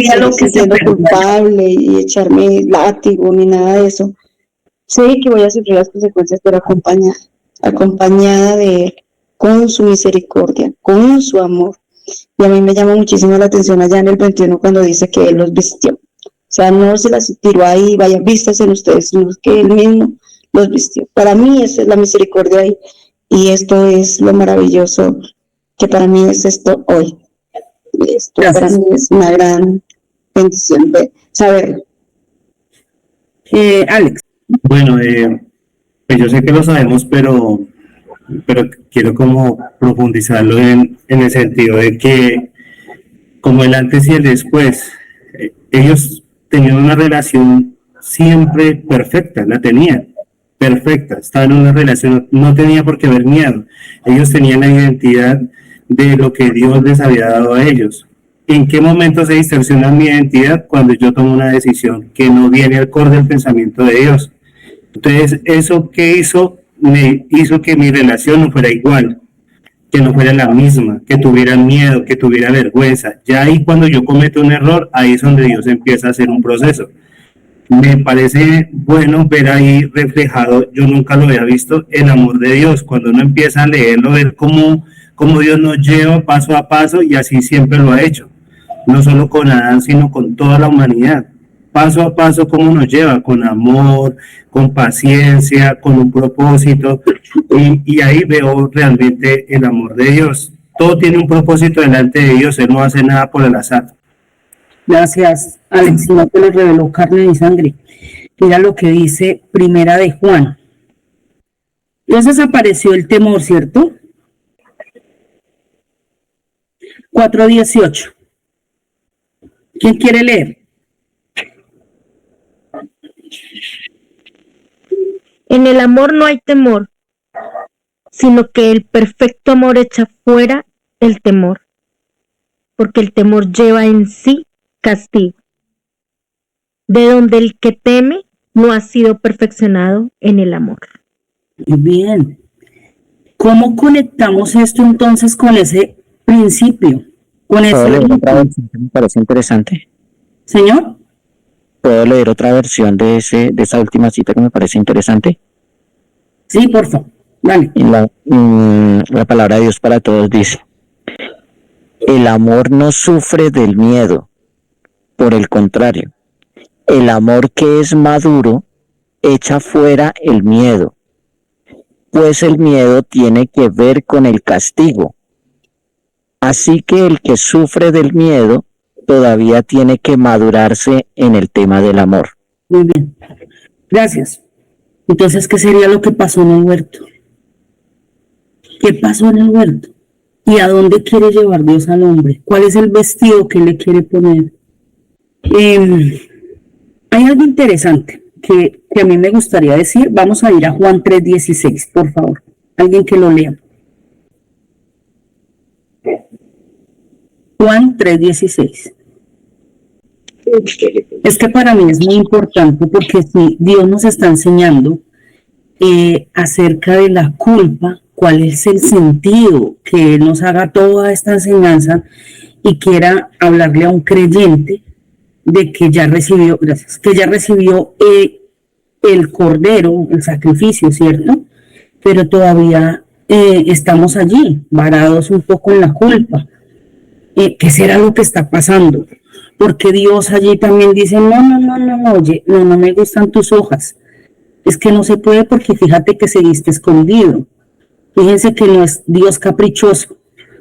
siendo culpable y echarme látigo ni nada de eso. Sé que voy a sufrir las consecuencias, pero acompañada de Él, con su misericordia, con su amor. Y a mí me llama muchísimo la atención allá en el 21 cuando dice que Él los vistió. O sea, no se las tiró ahí, vayan, vístanse ustedes, sino que Él mismo los vistió. Para mí esa es la misericordia ahí. Y esto es lo maravilloso que para mí es esto hoy. Esto para mí es una gran bendición de saberlo. Alex. Bueno, pues yo sé que lo sabemos, pero quiero como profundizarlo en el sentido de que como el antes y el después, ellos tenían una relación siempre perfecta, la tenían perfecta, estaban en una relación, no tenía por qué haber miedo, ellos tenían la identidad de lo que Dios les había dado a ellos. ¿En qué momento se distorsiona mi identidad? Cuando yo tomo una decisión que no viene acorde al pensamiento de Dios. Entonces, ¿eso qué hizo? Me hizo que mi relación no fuera igual, que no fuera la misma, que tuviera miedo, que tuviera vergüenza. Ya ahí cuando yo cometo un error, ahí es donde Dios empieza a hacer un proceso. Me parece bueno ver ahí reflejado, yo nunca lo había visto, el amor de Dios. Cuando uno empieza a leerlo, ver cómo Dios nos lleva paso a paso, y así siempre lo ha hecho. No solo con Adán, sino con toda la humanidad. Paso a paso, cómo nos lleva, con amor, con paciencia, con un propósito, y ahí veo realmente el amor de Dios. Todo tiene un propósito delante de Dios, Él no hace nada por el azar. Gracias, Alex, no te lo reveló carne ni sangre. Mira lo que dice Primera de Juan. Entonces apareció el temor, ¿cierto? 4:18. ¿Quién quiere leer? En el amor no hay temor, sino que el perfecto amor echa fuera el temor, porque el temor lleva en sí castigo, de donde el que teme no ha sido perfeccionado en el amor. Muy bien. ¿Cómo conectamos esto entonces con ese principio? Con ¿Puedo ese... leer otra versión que me parece interesante? Señor. ¿Puedo leer otra versión de esa última cita que me parece interesante? Sí, por favor. Dale. La palabra de Dios para todos dice: el amor no sufre del miedo, por el contrario, el amor que es maduro echa fuera el miedo, pues el miedo tiene que ver con el castigo. Así que el que sufre del miedo todavía tiene que madurarse en el tema del amor. Muy bien. Gracias. Entonces, ¿qué sería lo que pasó en el huerto? ¿Qué pasó en el huerto? ¿Y a dónde quiere llevar Dios al hombre? ¿Cuál es el vestido que le quiere poner? Hay algo interesante que a mí me gustaría decir. Vamos a ir a Juan 3:16, por favor. Alguien que lo lea. Juan 3:16. Es que para mí es muy importante porque si Dios nos está enseñando acerca de la culpa, cuál es el sentido que Él nos haga toda esta enseñanza y quiera hablarle a un creyente de que ya recibió, gracias, que ya recibió el cordero, el sacrificio, ¿cierto? Pero todavía estamos allí, varados un poco en la culpa. ¿Qué será lo que está pasando? Porque Dios allí también dice, no, oye, no me gustan tus hojas. Es que no se puede porque fíjate que seguiste escondido. Fíjense que no es Dios caprichoso.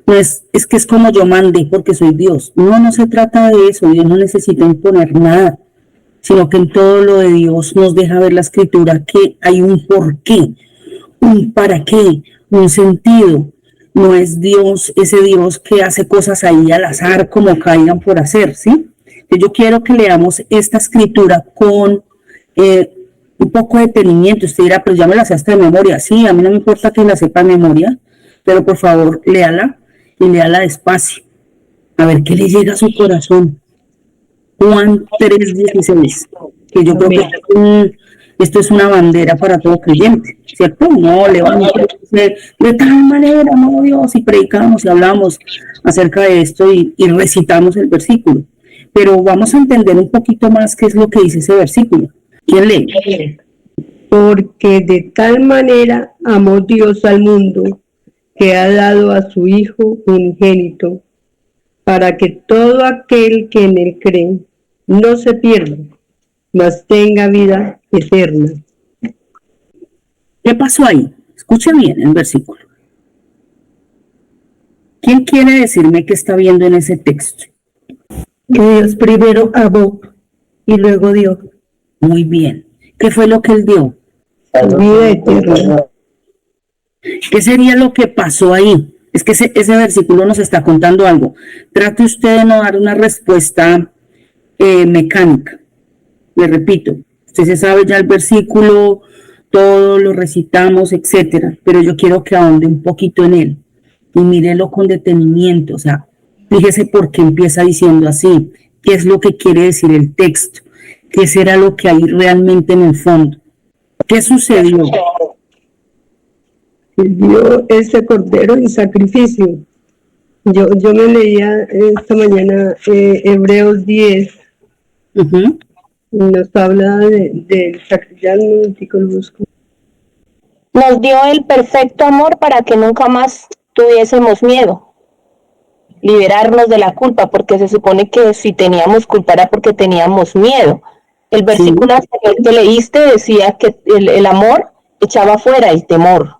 No es que es como yo mandé porque soy Dios. No se trata de eso. Dios no necesita imponer nada, sino que en todo lo de Dios nos deja ver la escritura que hay un porqué, un para qué, un sentido. No es Dios, ese Dios que hace cosas ahí al azar como caigan por hacer, ¿sí? Yo quiero que leamos esta escritura con un poco de detenimiento. Usted dirá, pero ya me la sé hasta de memoria. Sí, a mí no me importa que la sepa de memoria, pero por favor, léala y léala despacio. A ver qué le llega a su corazón. Juan 3:16, que yo creo que esto es una bandera para todo creyente, ¿cierto? No, levántese de tal manera, no Dios, y predicamos y hablamos acerca de esto y recitamos el versículo. Pero vamos a entender un poquito más qué es lo que dice ese versículo. ¿Quién lee? Porque de tal manera amó Dios al mundo, que ha dado a su Hijo unigénito, para que todo aquel que en él cree no se pierda, mas tenga vida eterna. ¿Qué pasó ahí? Escuchen bien el versículo. ¿Quién quiere decirme qué está viendo en ese texto? Que Dios primero amó y luego dio. Muy bien. ¿Qué fue lo que Él dio? Vida eterna. ¿Qué sería lo que pasó ahí? Es que ese versículo nos está contando algo. Trate usted de no dar una respuesta mecánica. Le repito, usted se sabe ya el versículo, todo lo recitamos, etcétera, pero yo quiero que ahonde un poquito en él y mírelo con detenimiento. O sea, fíjese por qué empieza diciendo así, qué es lo que quiere decir el texto, qué será lo que hay realmente en el fondo. ¿Qué sucedió? Dio ese cordero en sacrificio. Yo me leía esta mañana Hebreos 10. Nos habla del sacrificio. Nos dio el perfecto amor para que nunca más tuviésemos miedo. Liberarnos de la culpa, porque se supone que si teníamos culpa era porque teníamos miedo. El versículo anterior que leíste decía que el amor echaba fuera el temor.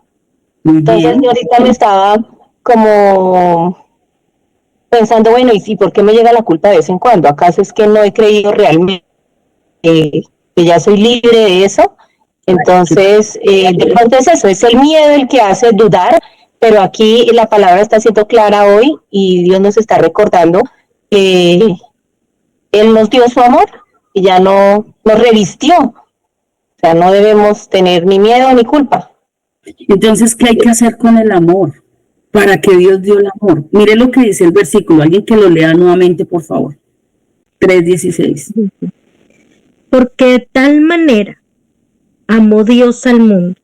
Entonces yo ahorita me estaba como pensando, bueno, ¿y por qué me llega la culpa de vez en cuando? ¿Acaso es que no he creído realmente que ya soy libre de eso? Entonces, de pronto es eso, es el miedo el que hace dudar pero aquí la palabra está siendo clara hoy y Dios nos está recordando que Él nos dio su amor y ya nos revistió. O sea, no debemos tener ni miedo ni culpa. Entonces, ¿qué hay que hacer con el amor? ¿Para qué Dios dio el amor? Mire lo que dice el versículo. Alguien que lo lea nuevamente, por favor. 3:16. Porque de tal manera amó Dios al mundo,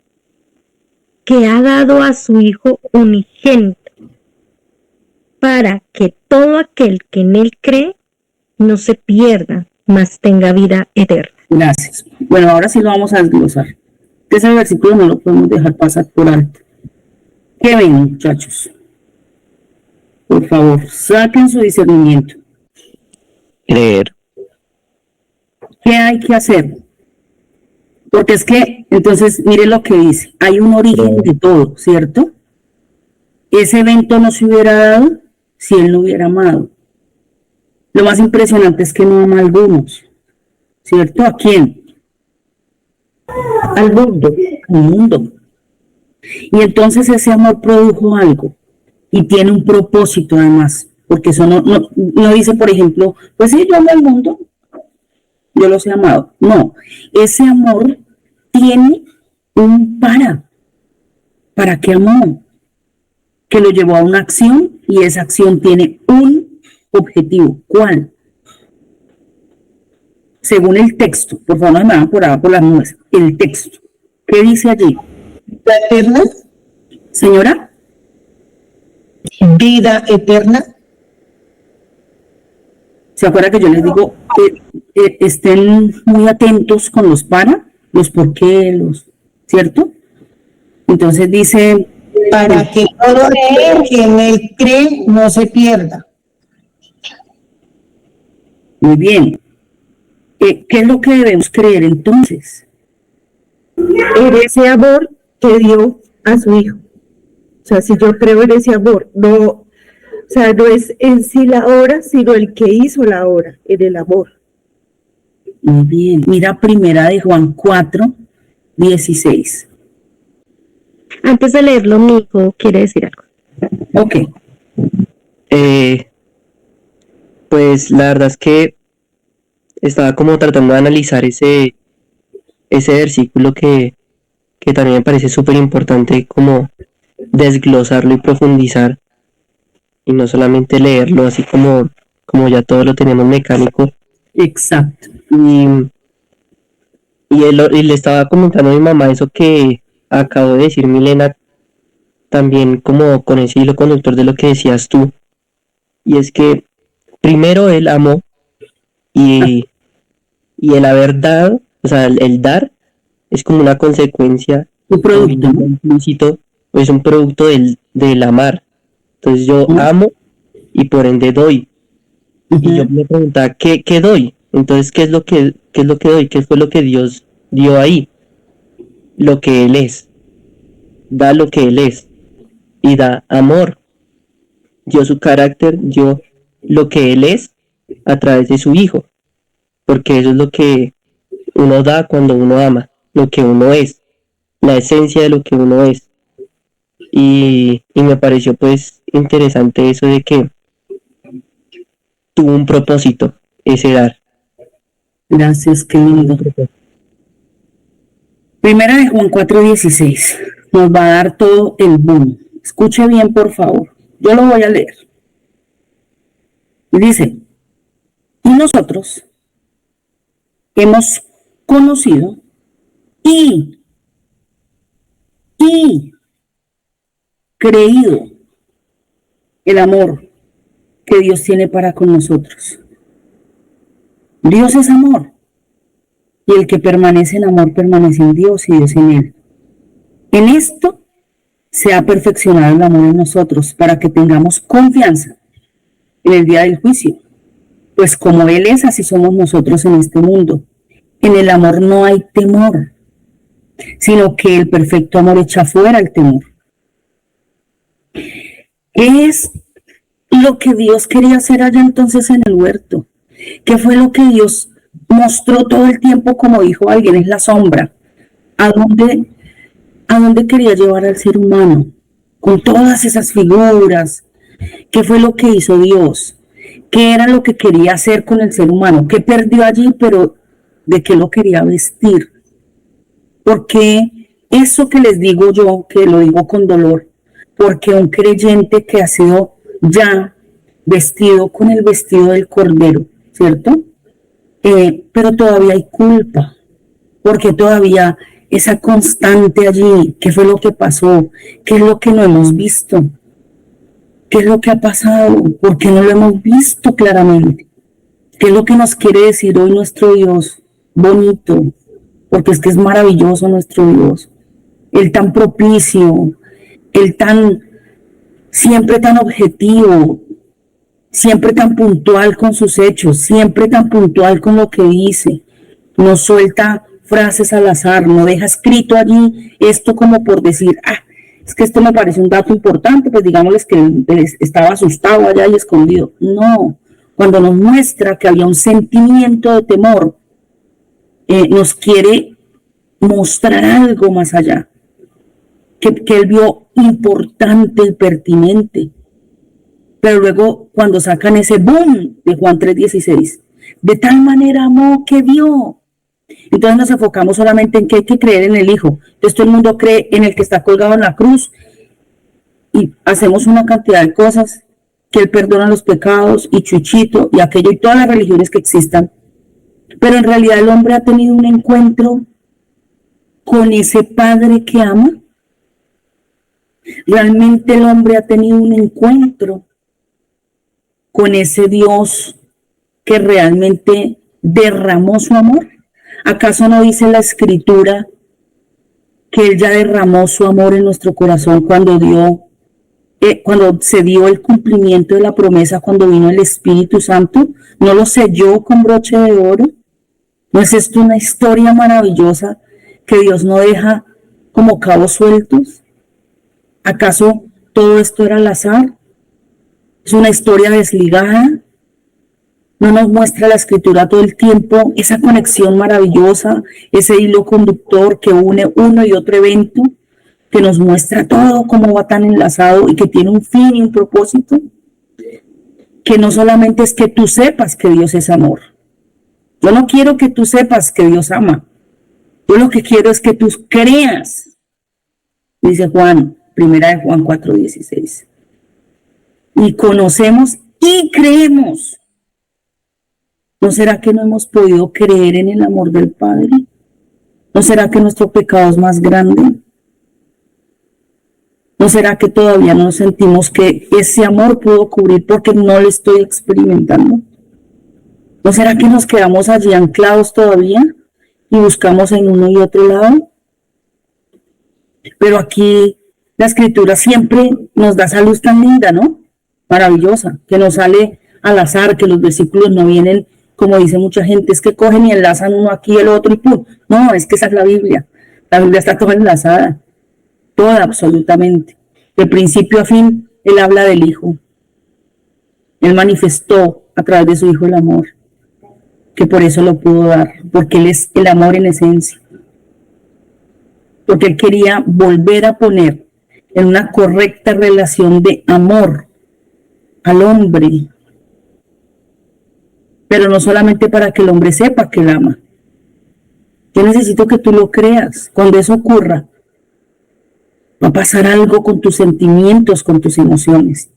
que ha dado a su Hijo unigénito, para que todo aquel que en Él cree no se pierda, mas tenga vida eterna. Gracias. Bueno, ahora sí lo vamos a desglosar. Ese versículo no lo podemos dejar pasar por alto. ¿Qué ven, muchachos? Por favor, saquen su discernimiento. Creer. ¿Qué hay que hacer? Porque es que, entonces, mire lo que dice. Hay un origen de todo, ¿cierto? Ese evento no se hubiera dado si Él no hubiera amado. Lo más impresionante es que no ama a algunos, ¿cierto? ¿A quién? Al mundo. Al mundo. Y entonces ese amor produjo algo y tiene un propósito además, porque eso no dice, por ejemplo, pues sí, yo amo al mundo, yo los he amado. No, ese amor tiene un ¿para qué amó? Que lo llevó a una acción y esa acción tiene un objetivo. ¿Cuál? Según el texto, por favor no me van por abajo por las nubes, el texto. ¿Qué dice allí? ¿Vida eterna? Señora. Vida eterna. ¿Se acuerda que yo les digo estén muy atentos con los los por qué, ¿cierto? Entonces dice, para que todo aquel que en Él cree no se pierda. Muy bien. ¿Qué es lo que debemos creer entonces? En ese amor que dio a su Hijo. O sea, si yo creo en ese amor, no es en sí la obra, sino el que hizo la obra, en el amor. Muy bien. Mira, primera de Juan 4:16. Antes de leerlo, mi hijo quiere decir algo. Ok. Pues la verdad es que estaba como tratando de analizar ese versículo que también me parece súper importante como desglosarlo y profundizar y no solamente leerlo así como ya todo lo tenemos mecánico. Exacto. Y le estaba comentando a mi mamá eso que acabo de decir Milena, también como con ese hilo conductor de lo que decías tú, y es que primero él amó y el haber dado, o sea, el dar es como una consecuencia, un producto implícito, es un producto del amar. Entonces yo amo y por ende doy. Y yo me preguntaba, ¿qué doy? Entonces, ¿qué es lo que doy? ¿Qué fue lo que Dios dio ahí? Lo que Él es. Da lo que Él es. Y da amor. Dio su carácter, dio lo que Él es a través de su Hijo. Porque eso es lo que uno da cuando uno ama. Lo que uno es. La esencia de lo que uno es. Y me pareció pues interesante eso de que tuvo un propósito ese dar. Gracias, qué lindo. Primera de Juan 4:16 nos va a dar todo el boom. Escuche bien, por favor. Yo lo voy a leer. Y dice, y nosotros hemos conocido y creído el amor que Dios tiene para con nosotros. Dios es amor, y el que permanece en amor permanece en Dios y Dios en él. En esto se ha perfeccionado el amor en nosotros para que tengamos confianza en el día del juicio, pues como Él es, así somos nosotros en este mundo. En el amor no hay temor, sino que el perfecto amor echa fuera el temor. ¿Qué es lo que Dios quería hacer allá entonces en el huerto? ¿Qué fue lo que Dios mostró todo el tiempo, como dijo alguien? Es la sombra. ¿A dónde quería llevar al ser humano? con todas esas figuras. ¿Qué fue lo que hizo Dios? ¿Qué era lo que quería hacer con el ser humano? ¿Qué perdió allí, pero de qué lo quería vestir? Porque eso que les digo yo, que lo digo con dolor, porque un creyente que ha sido ya vestido con el vestido del Cordero, ¿cierto? Pero todavía hay culpa, porque todavía esa constante allí, ¿qué fue lo que pasó? ¿Qué es lo que no hemos visto? ¿Qué es lo que ha pasado? ¿Por qué no lo hemos visto claramente? ¿Qué es lo que nos quiere decir hoy nuestro Dios? Bonito, porque es que es maravilloso nuestro Dios. Él tan propicio, Él siempre tan objetivo, siempre tan puntual con sus hechos, siempre tan puntual con lo que dice. No suelta frases al azar, no deja escrito allí esto como por decir, es que esto me parece un dato importante, pues digámosles que él estaba asustado allá y escondido. No, cuando nos muestra que había un sentimiento de temor, nos quiere mostrar algo más allá, que él vio importante y pertinente. Pero luego cuando sacan ese boom de Juan 3:16, de tal manera amó que dio. Entonces nos enfocamos solamente en que hay que creer en el Hijo. Entonces todo el mundo cree en el que está colgado en la cruz y hacemos una cantidad de cosas, que Él perdona los pecados y chuchito y aquello y todas las religiones que existan. Pero en realidad el hombre ha tenido un encuentro con ese Padre que ama. Realmente el hombre ha tenido un encuentro con ese Dios que realmente derramó su amor. ¿Acaso no dice la Escritura que Él ya derramó su amor en nuestro corazón cuando se dio el cumplimiento de la promesa, cuando vino el Espíritu Santo? ¿No lo selló con broche de oro? ¿No es esto una historia maravillosa que Dios no deja como cabos sueltos? ¿Acaso todo esto era al azar? ¿Es una historia desligada? ¿No nos muestra la Escritura todo el tiempo esa conexión maravillosa, ese hilo conductor que une uno y otro evento, que nos muestra todo cómo va tan enlazado y que tiene un fin y un propósito? Que no solamente es que tú sepas que Dios es amor. Yo no quiero que tú sepas que Dios ama. Yo lo que quiero es que tú creas, dice Juan, primera de Juan 4:16. Y conocemos y creemos. ¿No será que no hemos podido creer en el amor del Padre? ¿No será que nuestro pecado es más grande? ¿No será que todavía no sentimos que ese amor pudo cubrir porque no lo estoy experimentando? ¿No será que nos quedamos allí anclados todavía y buscamos en uno y otro lado? Pero aquí la Escritura siempre nos da esa luz tan linda, ¿no? Maravillosa, que nos sale al azar, que los versículos no vienen, como dice mucha gente, es que cogen y enlazan uno aquí y el otro y ¡pum! No, es que esa es la Biblia. La Biblia está toda enlazada, toda absolutamente. De principio a fin, Él habla del Hijo. Él manifestó a través de su Hijo el amor, que por eso lo pudo dar, porque Él es el amor en esencia. Porque Él quería volver a poner en una correcta relación de amor al hombre, pero no solamente para que el hombre sepa que Él ama. Yo necesito que tú lo creas. Cuando eso ocurra, va a pasar algo con tus sentimientos, con tus emociones.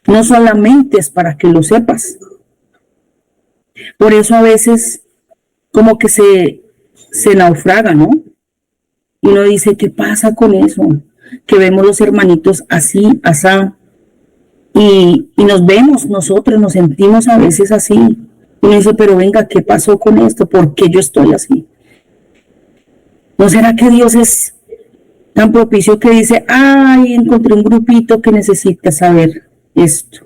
No solamente es para que lo sepas. Por eso a veces como que se naufraga, ¿no? Y uno dice, ¿qué pasa con eso? Que vemos los hermanitos así, asá, y nos vemos nosotros, nos sentimos a veces así. Y uno dice, pero venga, ¿qué pasó con esto? ¿Por qué yo estoy así? ¿No será que Dios es tan propicio que dice, ay, encontré un grupito que necesita saber esto?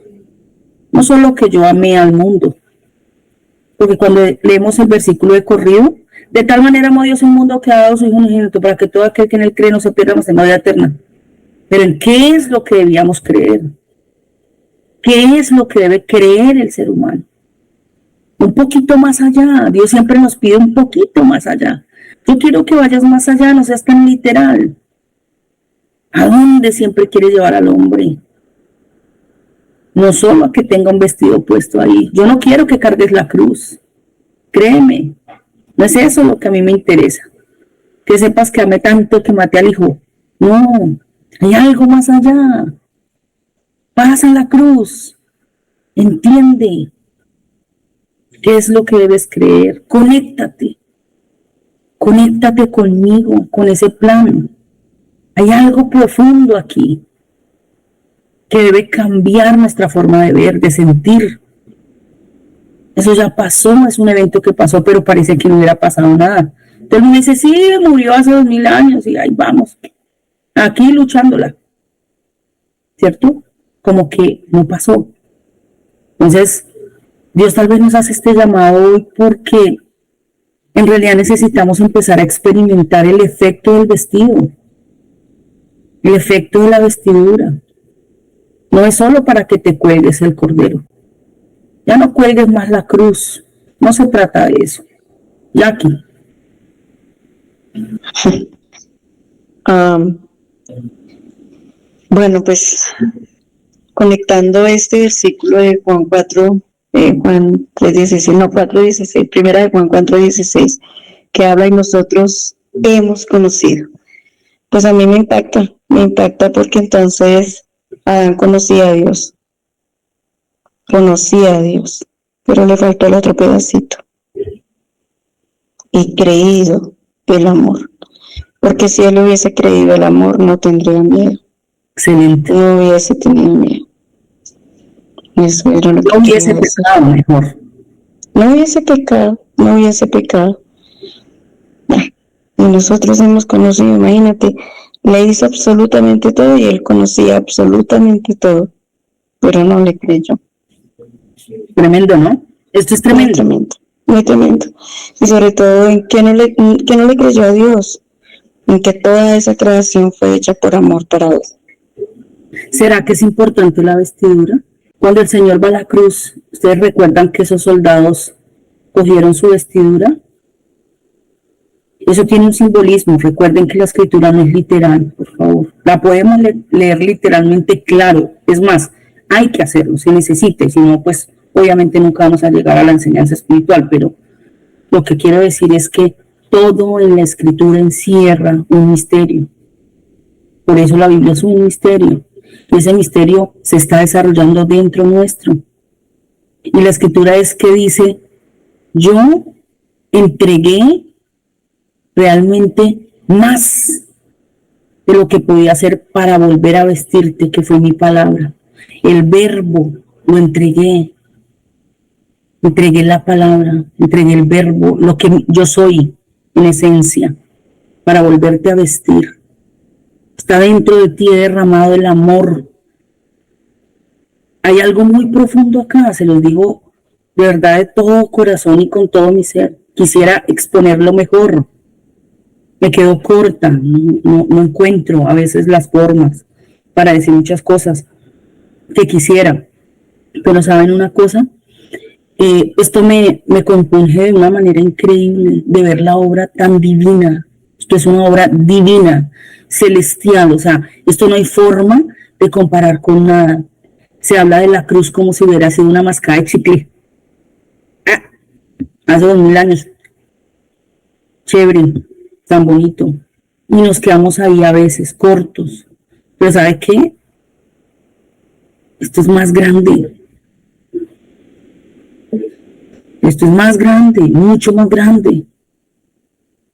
No solo que yo amé al mundo, porque cuando leemos el versículo de corrido, de tal manera amó Dios el mundo que ha dado su Hijo unigénito para que todo aquel que en él cree no se pierda, mas tenga vida eterna. Pero ¿en qué es lo que debíamos creer? ¿Qué es lo que debe creer el ser humano? Un poquito más allá. Dios siempre nos pide un poquito más allá. Yo quiero que vayas más allá, no seas tan literal. ¿A dónde siempre quieres llevar al hombre? No solo a que tenga un vestido puesto ahí. Yo no quiero que cargues la cruz. Créeme, no es eso lo que a mí me interesa. Que sepas que amé tanto que maté al hijo. No, hay algo más allá. Pasa la cruz. Entiende qué es lo que debes creer. Conéctate. Conéctate conmigo, con ese plan. Hay algo profundo aquí que debe cambiar nuestra forma de ver, de sentir. Eso ya pasó, es un evento que pasó, pero parece que no hubiera pasado nada. Entonces uno dice, sí, murió hace 2000 años y ahí vamos, aquí luchándola, ¿cierto? Como que no pasó. Entonces, Dios tal vez nos hace este llamado hoy porque en realidad necesitamos empezar a experimentar el efecto del vestido, el efecto de la vestidura. No es solo para que te cuelgues el cordero. Ya no cuelgues más la cruz. No se trata de eso. Jackie. Bueno, pues conectando este versículo de Juan 4, Juan 3:16, no, 4:16, primera de Juan 4:16, que habla y nosotros hemos conocido. Pues a mí me impacta porque entonces Adán conocía a Dios, pero le faltó el otro pedacito. Y creído el amor, porque si él hubiese creído el amor no tendría miedo. Excelente. No hubiese tenido miedo. Eso era lo que no hubiese pecado mejor. No hubiese pecado. Y nosotros hemos conocido, imagínate, le hizo absolutamente todo y él conocía absolutamente todo, pero no le creyó. Tremendo, ¿no? Esto es tremendo. Muy tremendo. Y sobre todo en que no le creyó a Dios, en que toda esa creación fue hecha por amor para él. ¿Será que es importante la vestidura? Cuando el Señor va a la cruz, ¿ustedes recuerdan que esos soldados cogieron su vestidura? Eso tiene un simbolismo. Recuerden que la escritura no es literal, por favor. La podemos leer literalmente, claro. Es más, hay que hacerlo, se necesita, y si no, pues obviamente nunca vamos a llegar a la enseñanza espiritual, pero lo que quiero decir es que todo en la escritura encierra un misterio. Por eso la Biblia es un misterio. Y ese misterio se está desarrollando dentro nuestro. Y la escritura es que dice, yo entregué realmente más de lo que podía hacer para volver a vestirte, que fue mi palabra. El verbo lo entregué la palabra, entregué el verbo, lo que yo soy en esencia, para volverte a vestir. Está dentro de ti derramado el amor. Hay algo muy profundo acá, se los digo de verdad de todo corazón y con todo mi ser. Quisiera exponerlo mejor. Me quedo corta, no encuentro a veces las formas para decir muchas cosas que quisiera. Pero ¿saben una cosa? Esto me compunge de una manera increíble de ver la obra tan divina. Esto es una obra divina, celestial, o sea, esto no hay forma de comparar con nada. Se habla de la cruz como si hubiera sido una mascada de chicle. Hace 2000 años. Chévere, tan bonito. Y nos quedamos ahí a veces cortos. Pero ¿sabe qué? Esto es más grande. Esto es más grande, mucho más grande.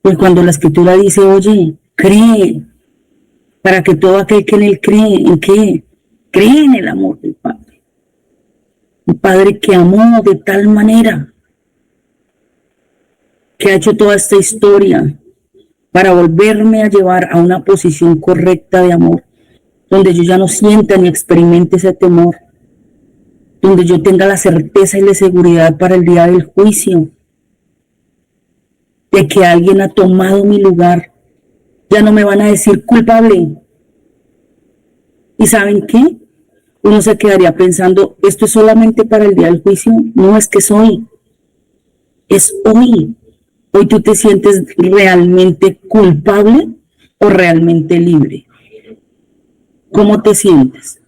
Pues cuando la escritura dice, oye, cree, para que todo aquel que en él cree, ¿en qué? Cree en el amor del Padre. Un Padre que amó de tal manera, que ha hecho toda esta historia para volverme a llevar a una posición correcta de amor, donde yo ya no sienta ni experimente ese temor, donde yo tenga la certeza y la seguridad para el día del juicio, de que alguien ha tomado mi lugar. Ya no me van a decir culpable. ¿Y saben qué? Uno se quedaría pensando, ¿esto es solamente para el día del juicio? No, es que es hoy. Es hoy. Hoy tú te sientes realmente culpable o realmente libre. ¿Cómo te sientes?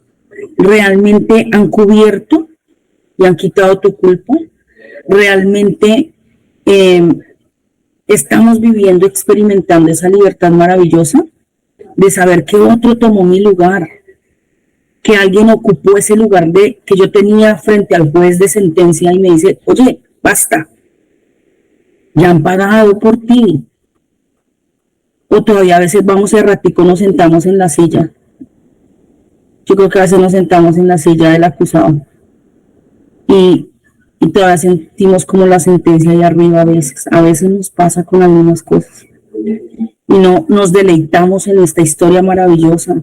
¿Realmente han cubierto y han quitado tu culpa? ¿Realmente estamos viviendo, experimentando esa libertad maravillosa de saber que otro tomó mi lugar, que alguien ocupó ese lugar de que yo tenía frente al juez de sentencia y me dice, oye, basta, ya han pagado por ti? O todavía a veces vamos de ratico, nos sentamos en la silla. Yo creo que a veces nos sentamos en la silla del acusado y todavía sentimos como la sentencia ahí arriba a veces. A veces nos pasa con algunas cosas y no nos deleitamos en esta historia maravillosa.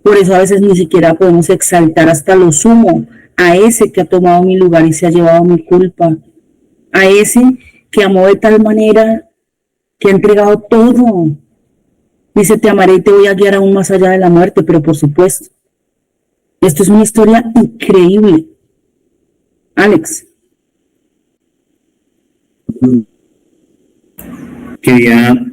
Por eso a veces ni siquiera podemos exaltar hasta lo sumo a ese que ha tomado mi lugar y se ha llevado mi culpa, a ese que amó de tal manera que ha entregado todo. Dice, te amaré y te voy a guiar aún más allá de la muerte, pero por supuesto, esto es una historia increíble. Alex. Quería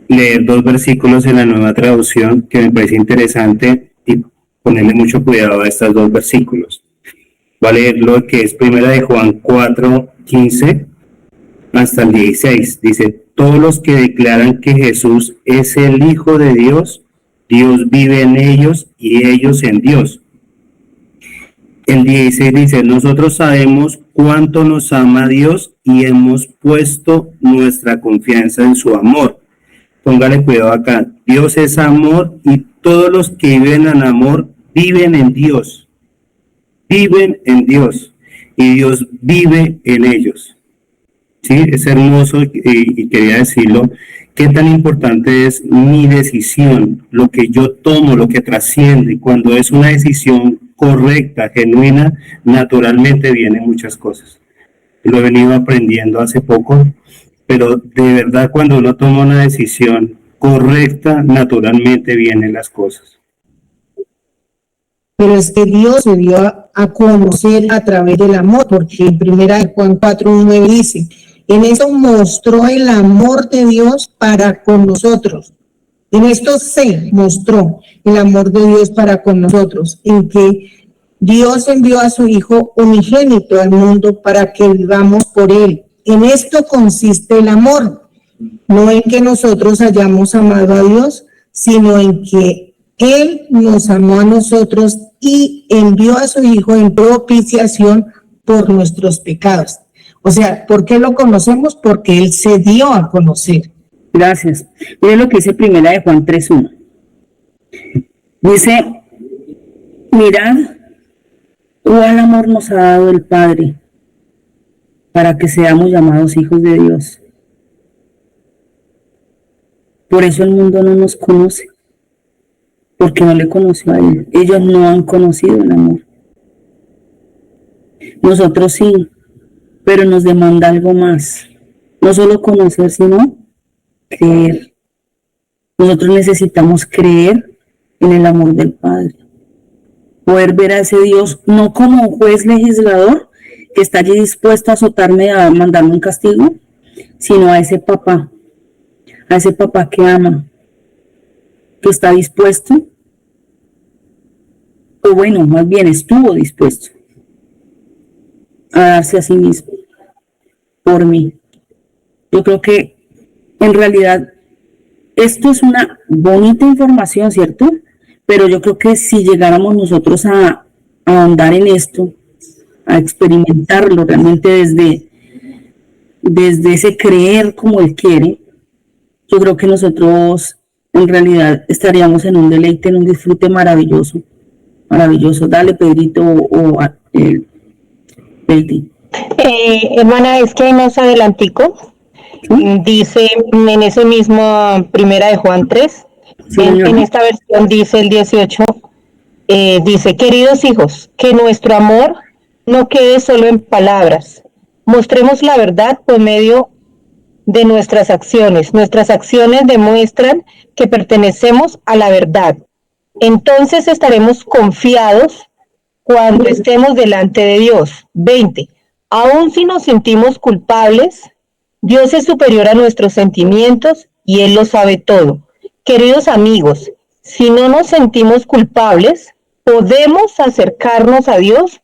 leer 2 versículos en la Nueva Traducción que me parece interesante y ponerle mucho cuidado a estos 2 versículos. Voy a leer lo que es primera de Juan 4:15 hasta el 16. Dice, todos los que declaran que Jesús es el Hijo de Dios, Dios vive en ellos y ellos en Dios. El 16 dice, nosotros sabemos cuánto nos ama Dios y hemos puesto nuestra confianza en su amor. Póngale cuidado acá. Dios es amor y todos los que viven en amor viven en Dios. Viven en Dios y Dios vive en ellos. Sí, es hermoso y quería decirlo. Qué tan importante es mi decisión, lo que yo tomo, lo que trasciende. Cuando es una decisión correcta, genuina, naturalmente vienen muchas cosas. Lo he venido aprendiendo hace poco, pero de verdad cuando uno toma una decisión correcta, naturalmente vienen las cosas. Pero es que Dios se dio a conocer a través del amor, porque en primera de Juan 4:9 dice, en eso mostró el amor de Dios para con nosotros. En esto se mostró el amor de Dios para con nosotros, en que Dios envió a su Hijo unigénito al mundo para que vivamos por Él. En esto consiste el amor, no en que nosotros hayamos amado a Dios, sino en que Él nos amó a nosotros y envió a su Hijo en propiciación por nuestros pecados. O sea, ¿por qué lo conocemos? Porque Él se dio a conocer. Gracias. Mire lo que dice primera de Juan 3:1. Dice, mirad, cuál amor nos ha dado el Padre para que seamos llamados hijos de Dios. Por eso el mundo no nos conoce, porque no le conoció a Él. Ellos no han conocido el amor. Nosotros sí, pero nos demanda algo más. No solo conocer, sino creer. Nosotros necesitamos creer en el amor del Padre. Poder ver a ese Dios no como un juez legislador que está allí dispuesto a azotarme, a mandarme un castigo, sino a ese papá que ama, que está dispuesto, o bueno, más bien estuvo dispuesto a darse a sí mismo por mí. Yo creo que en realidad esto es una bonita información, ¿cierto? Pero yo creo que si llegáramos nosotros a ahondar en esto, a experimentarlo realmente desde ese creer como Él quiere, yo creo que nosotros en realidad estaríamos en un deleite, en un disfrute maravilloso. Maravilloso. Dale, Pedrito, Pedri. Hermana, es que hay más adelantico. Dice en ese mismo primera de Juan 3, sí, en esta versión dice el 18, dice, queridos hijos, que nuestro amor no quede solo en palabras, mostremos la verdad por medio de nuestras acciones. Nuestras acciones demuestran que pertenecemos a la verdad. Entonces estaremos confiados cuando estemos delante de Dios. 20. Aun si nos sentimos culpables, Dios es superior a nuestros sentimientos y Él lo sabe todo. Queridos amigos, Si no nos sentimos culpables, podemos acercarnos a Dios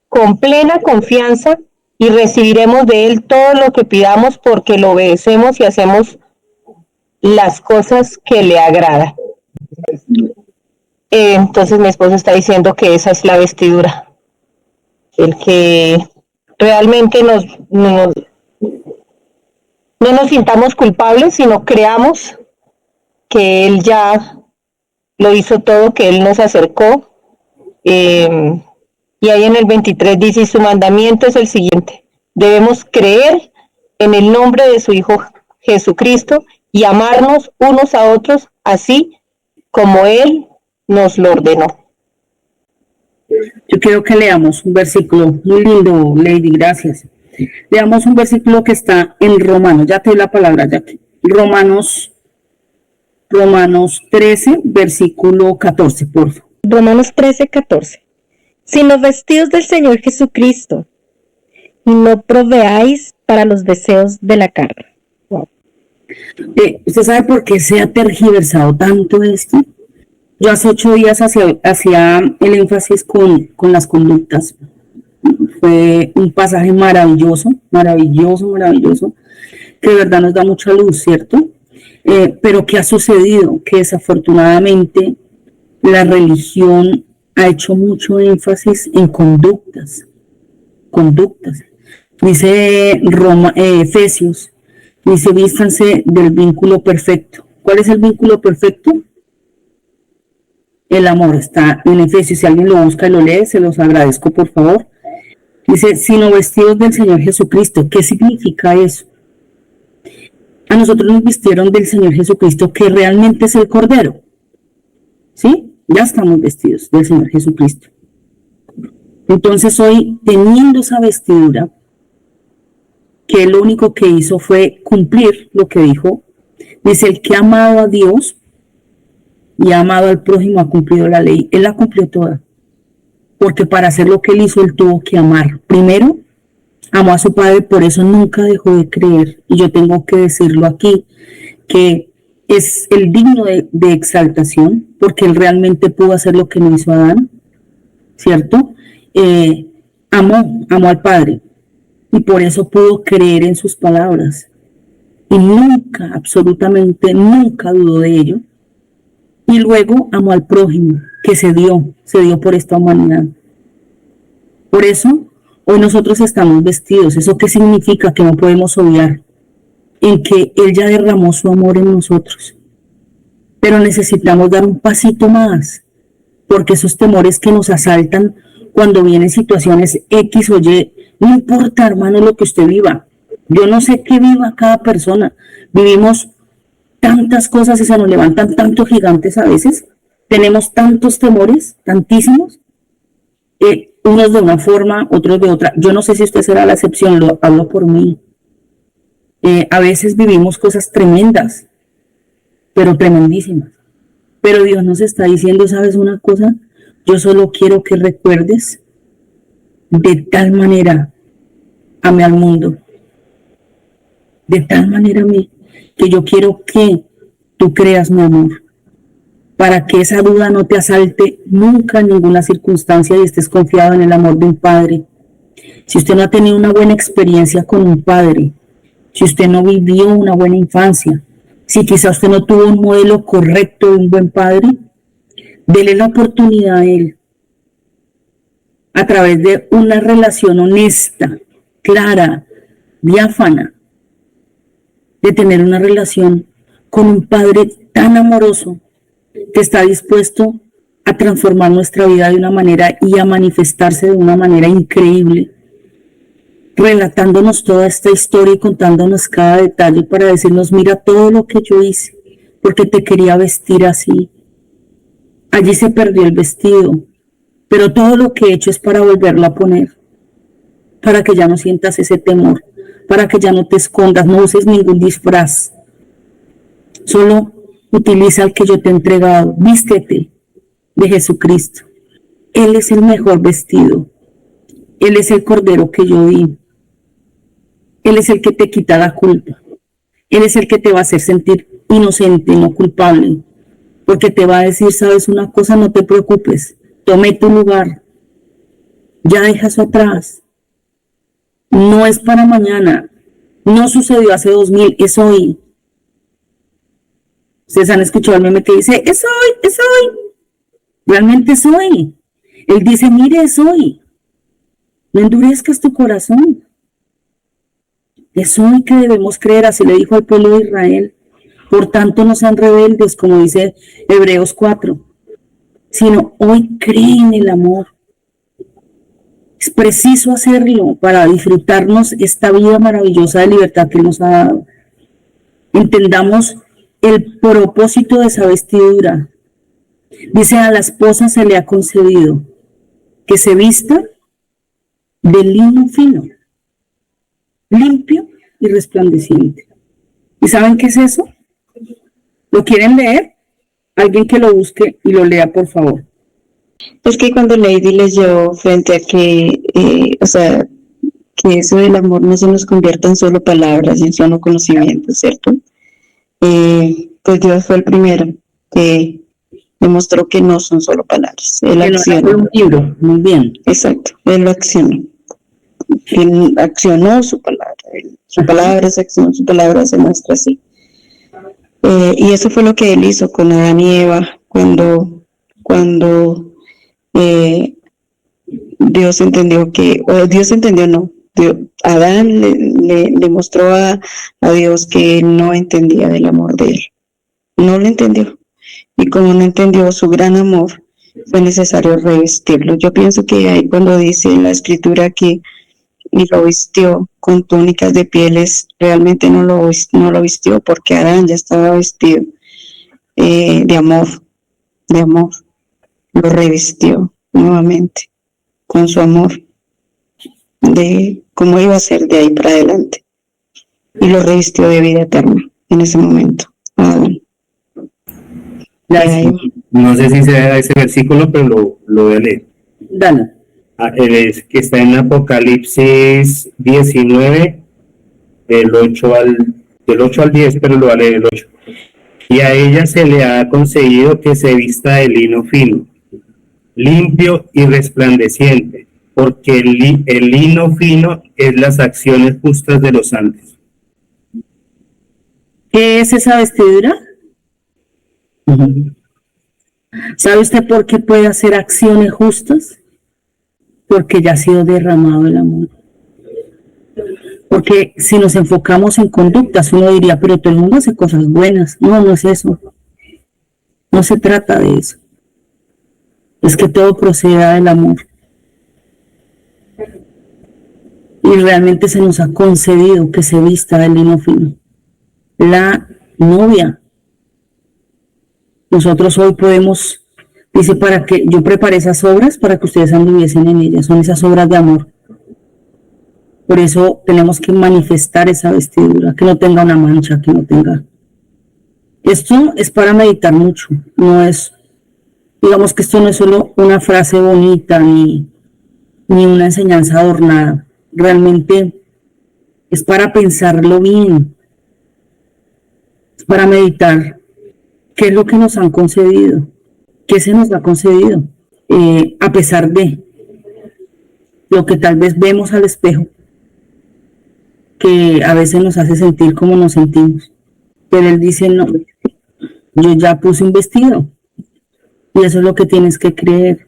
con plena confianza y recibiremos de Él todo lo que pidamos porque lo obedecemos y hacemos las cosas que le agradan. Entonces mi esposo está diciendo que esa es la vestidura. El que realmente no nos sintamos culpables, sino creamos que Él ya lo hizo todo, que Él nos acercó. Y ahí en el 23 dice, y su mandamiento es el siguiente: debemos creer en el nombre de su Hijo Jesucristo y amarnos unos a otros así como Él nos lo ordenó. Yo quiero que leamos un versículo muy lindo, Lady, gracias. Leamos un versículo que está en Romanos, ya te doy la palabra, ya que Romanos 13, versículo 14, por favor. Romanos 13, 14. Sino vestidos del Señor Jesucristo, y no proveáis para los deseos de la carne. Wow. ¿Usted sabe por qué se ha tergiversado tanto esto? Yo hace 8 días hacía el énfasis con las conductas. Fue un pasaje maravilloso, que de verdad nos da mucha luz, ¿cierto? Pero ¿qué ha sucedido? Que desafortunadamente la religión ha hecho mucho énfasis en conductas. Dice Efesios, dice, vístanse del vínculo perfecto. ¿Cuál es el vínculo perfecto? El amor. Está en Efesios, si alguien lo busca y lo lee, se los agradezco, por favor. Dice, sino vestidos del Señor Jesucristo. ¿Qué significa eso? A nosotros nos vistieron del Señor Jesucristo, que realmente es el Cordero. ¿Sí? Ya estamos vestidos del Señor Jesucristo. Entonces hoy, teniendo esa vestidura, que lo único que hizo fue cumplir lo que dijo, dice, el que ha amado a Dios y ha amado al prójimo ha cumplido la ley. Él la cumplió toda. Porque para hacer lo que él hizo, él tuvo que amar. Primero, amó a su padre, por eso nunca dejó de creer. Y yo tengo que decirlo aquí, que es el digno de exaltación, porque él realmente pudo hacer lo que no hizo Adán, ¿cierto? Amó al Padre, y por eso pudo creer en sus palabras. Y nunca, absolutamente nunca dudó de ello. Y luego amó al prójimo, que se dio por esta humanidad. Por eso, hoy nosotros estamos vestidos. ¿Eso qué significa? Que no podemos obviar en que Él ya derramó su amor en nosotros. Pero necesitamos dar un pasito más, porque esos temores que nos asaltan cuando vienen situaciones X o Y, no importa, hermano, lo que usted viva. Yo no sé qué viva cada persona. Vivimos tantas cosas y se nos levantan tantos gigantes a veces. Tenemos tantos temores, tantísimos, unos de una forma, otros de otra. Yo no sé si usted será la excepción, lo hablo por mí. A veces vivimos cosas tremendas, pero tremendísimas. Pero Dios nos está diciendo, ¿sabes una cosa? Yo solo quiero que recuerdes, de tal manera amé al mundo, de tal manera amé, que yo quiero que tú creas mi amor, para que esa duda no te asalte nunca en ninguna circunstancia y estés confiado en el amor de un padre. Si usted no ha tenido una buena experiencia con un padre, si usted no vivió una buena infancia, si quizá usted no tuvo un modelo correcto de un buen padre, dele la oportunidad a él, a través de una relación honesta, clara, diáfana, de tener una relación con un padre tan amoroso que está dispuesto a transformar nuestra vida de una manera y a manifestarse de una manera increíble, relatándonos toda esta historia y contándonos cada detalle para decirnos, mira todo lo que yo hice, porque te quería vestir así. Allí se perdió el vestido, pero todo lo que he hecho es para volverlo a poner, para que ya no sientas ese temor, para que ya no te escondas, no uses ningún disfraz. Solo utiliza el que yo te he entregado, vístete de Jesucristo. Él es el mejor vestido, Él es el Cordero que yo vi, Él es el que te quita la culpa, Él es el que te va a hacer sentir inocente, no culpable. porque te va a decir, sabes una cosa, no te preocupes, tomé tu lugar, ya deja eso atrás, no es para mañana, no sucedió hace 2000, es hoy. Ustedes han escuchado el meme que dice, es hoy, realmente es hoy. Él dice, mire, es hoy, no endurezcas tu corazón. Es hoy que debemos creer, así le dijo al pueblo de Israel. Por tanto, no sean rebeldes, como dice Hebreos 4, sino hoy creen en el amor. Es preciso hacerlo para disfrutarnos esta vida maravillosa de libertad que nos ha dado. Entendamos el propósito de esa vestidura. Dice, a la esposa se le ha concedido que se vista de lino fino, limpio y resplandeciente. ¿Y saben qué es eso? ¿Lo quieren leer? Alguien que lo busque y lo lea, por favor. Es que cuando Lady leyó frente a que, que eso del amor no se nos convierta en solo palabras y en solo conocimiento, ¿cierto? Pues Dios fue el primero que demostró que no son solo palabras. Él accionó. Un libro, muy bien. Exacto, Él lo accionó. Él accionó su palabra. Su palabra se accionó, su palabra se muestra así. Y eso fue lo que Él hizo con Adán y Eva cuando Dios entendió Adán le mostró a Dios que él no entendía del amor de él. No lo entendió. Y como no entendió su gran amor, fue necesario revestirlo. Yo pienso que ahí cuando dice la escritura que y lo vistió con túnicas de pieles, realmente no lo vistió porque Adán ya estaba vestido de amor. Lo revistió nuevamente con su amor de cómo iba a ser de ahí para adelante, y lo revistió de vida eterna en ese momento. No sé si sea ese versículo, pero lo voy a leer. Dale. Que está en Apocalipsis 19, del 8 al 10, pero lo voy a leer el 8. Y a ella se le ha concedido que se vista de lino fino, limpio y resplandeciente, porque el lino fino es las acciones justas de los santos. ¿Qué es esa vestidura? ¿Sabe usted por qué puede hacer acciones justas? Porque ya ha sido derramado el amor. Porque si nos enfocamos en conductas, uno diría, pero todo el mundo hace cosas buenas. No, no es eso. No se trata de eso. Es que todo proceda del amor. Y realmente se nos ha concedido que se vista de lino fino. La novia. Nosotros hoy podemos, dice, para que yo prepare esas obras para que ustedes anduviesen en ellas. Son esas obras de amor. Por eso tenemos que manifestar esa vestidura, que no tenga una mancha, que no tenga. Esto es para meditar mucho, no es, digamos que esto no es solo una frase bonita ni una enseñanza adornada, realmente es para pensarlo bien, es para meditar qué es lo que nos han concedido, qué se nos ha concedido, a pesar de lo que tal vez vemos al espejo, que a veces nos hace sentir como nos sentimos, pero él dice, no, yo ya puse un vestido, y eso es lo que tienes que creer,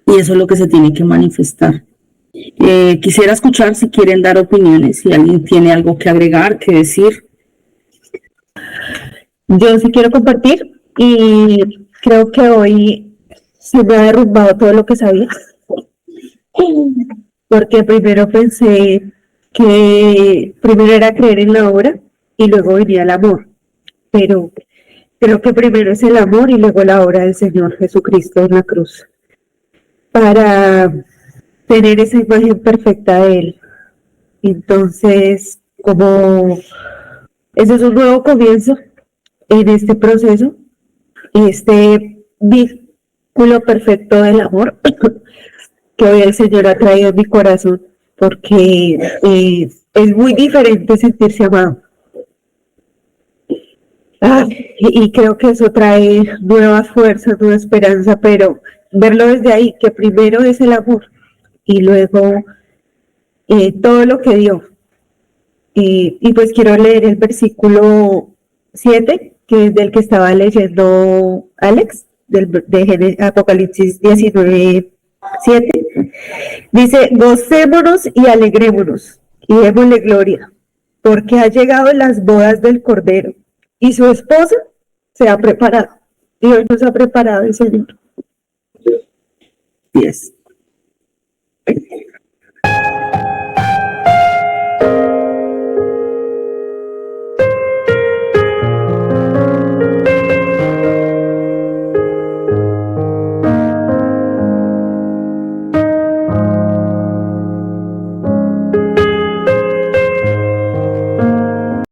y eso es lo que se tiene que manifestar. Quisiera escuchar si quieren dar opiniones, si alguien tiene algo que agregar, que decir. Yo sí quiero compartir, y creo que hoy se me ha derrumbado todo lo que sabía, porque primero pensé que primero era creer en la obra y luego venía el amor, pero creo que primero es el amor y luego la obra del Señor Jesucristo en la cruz, para tener esa imagen perfecta de Él. Entonces, como ese es un nuevo comienzo en este proceso, este vínculo perfecto del amor que hoy el Señor ha traído en mi corazón, porque es muy diferente sentirse amado. Y creo que eso trae nuevas fuerzas, nueva esperanza, pero verlo desde ahí, que primero es el amor y luego todo lo que dio. Y pues quiero leer el versículo 7, que es del que estaba leyendo Alex, de Apocalipsis 19, 7. Dice, gocémonos y alegrémonos y démosle gloria, porque ha llegado las bodas del Cordero y su esposa se ha preparado. Dios nos ha preparado, el Señor. Yes.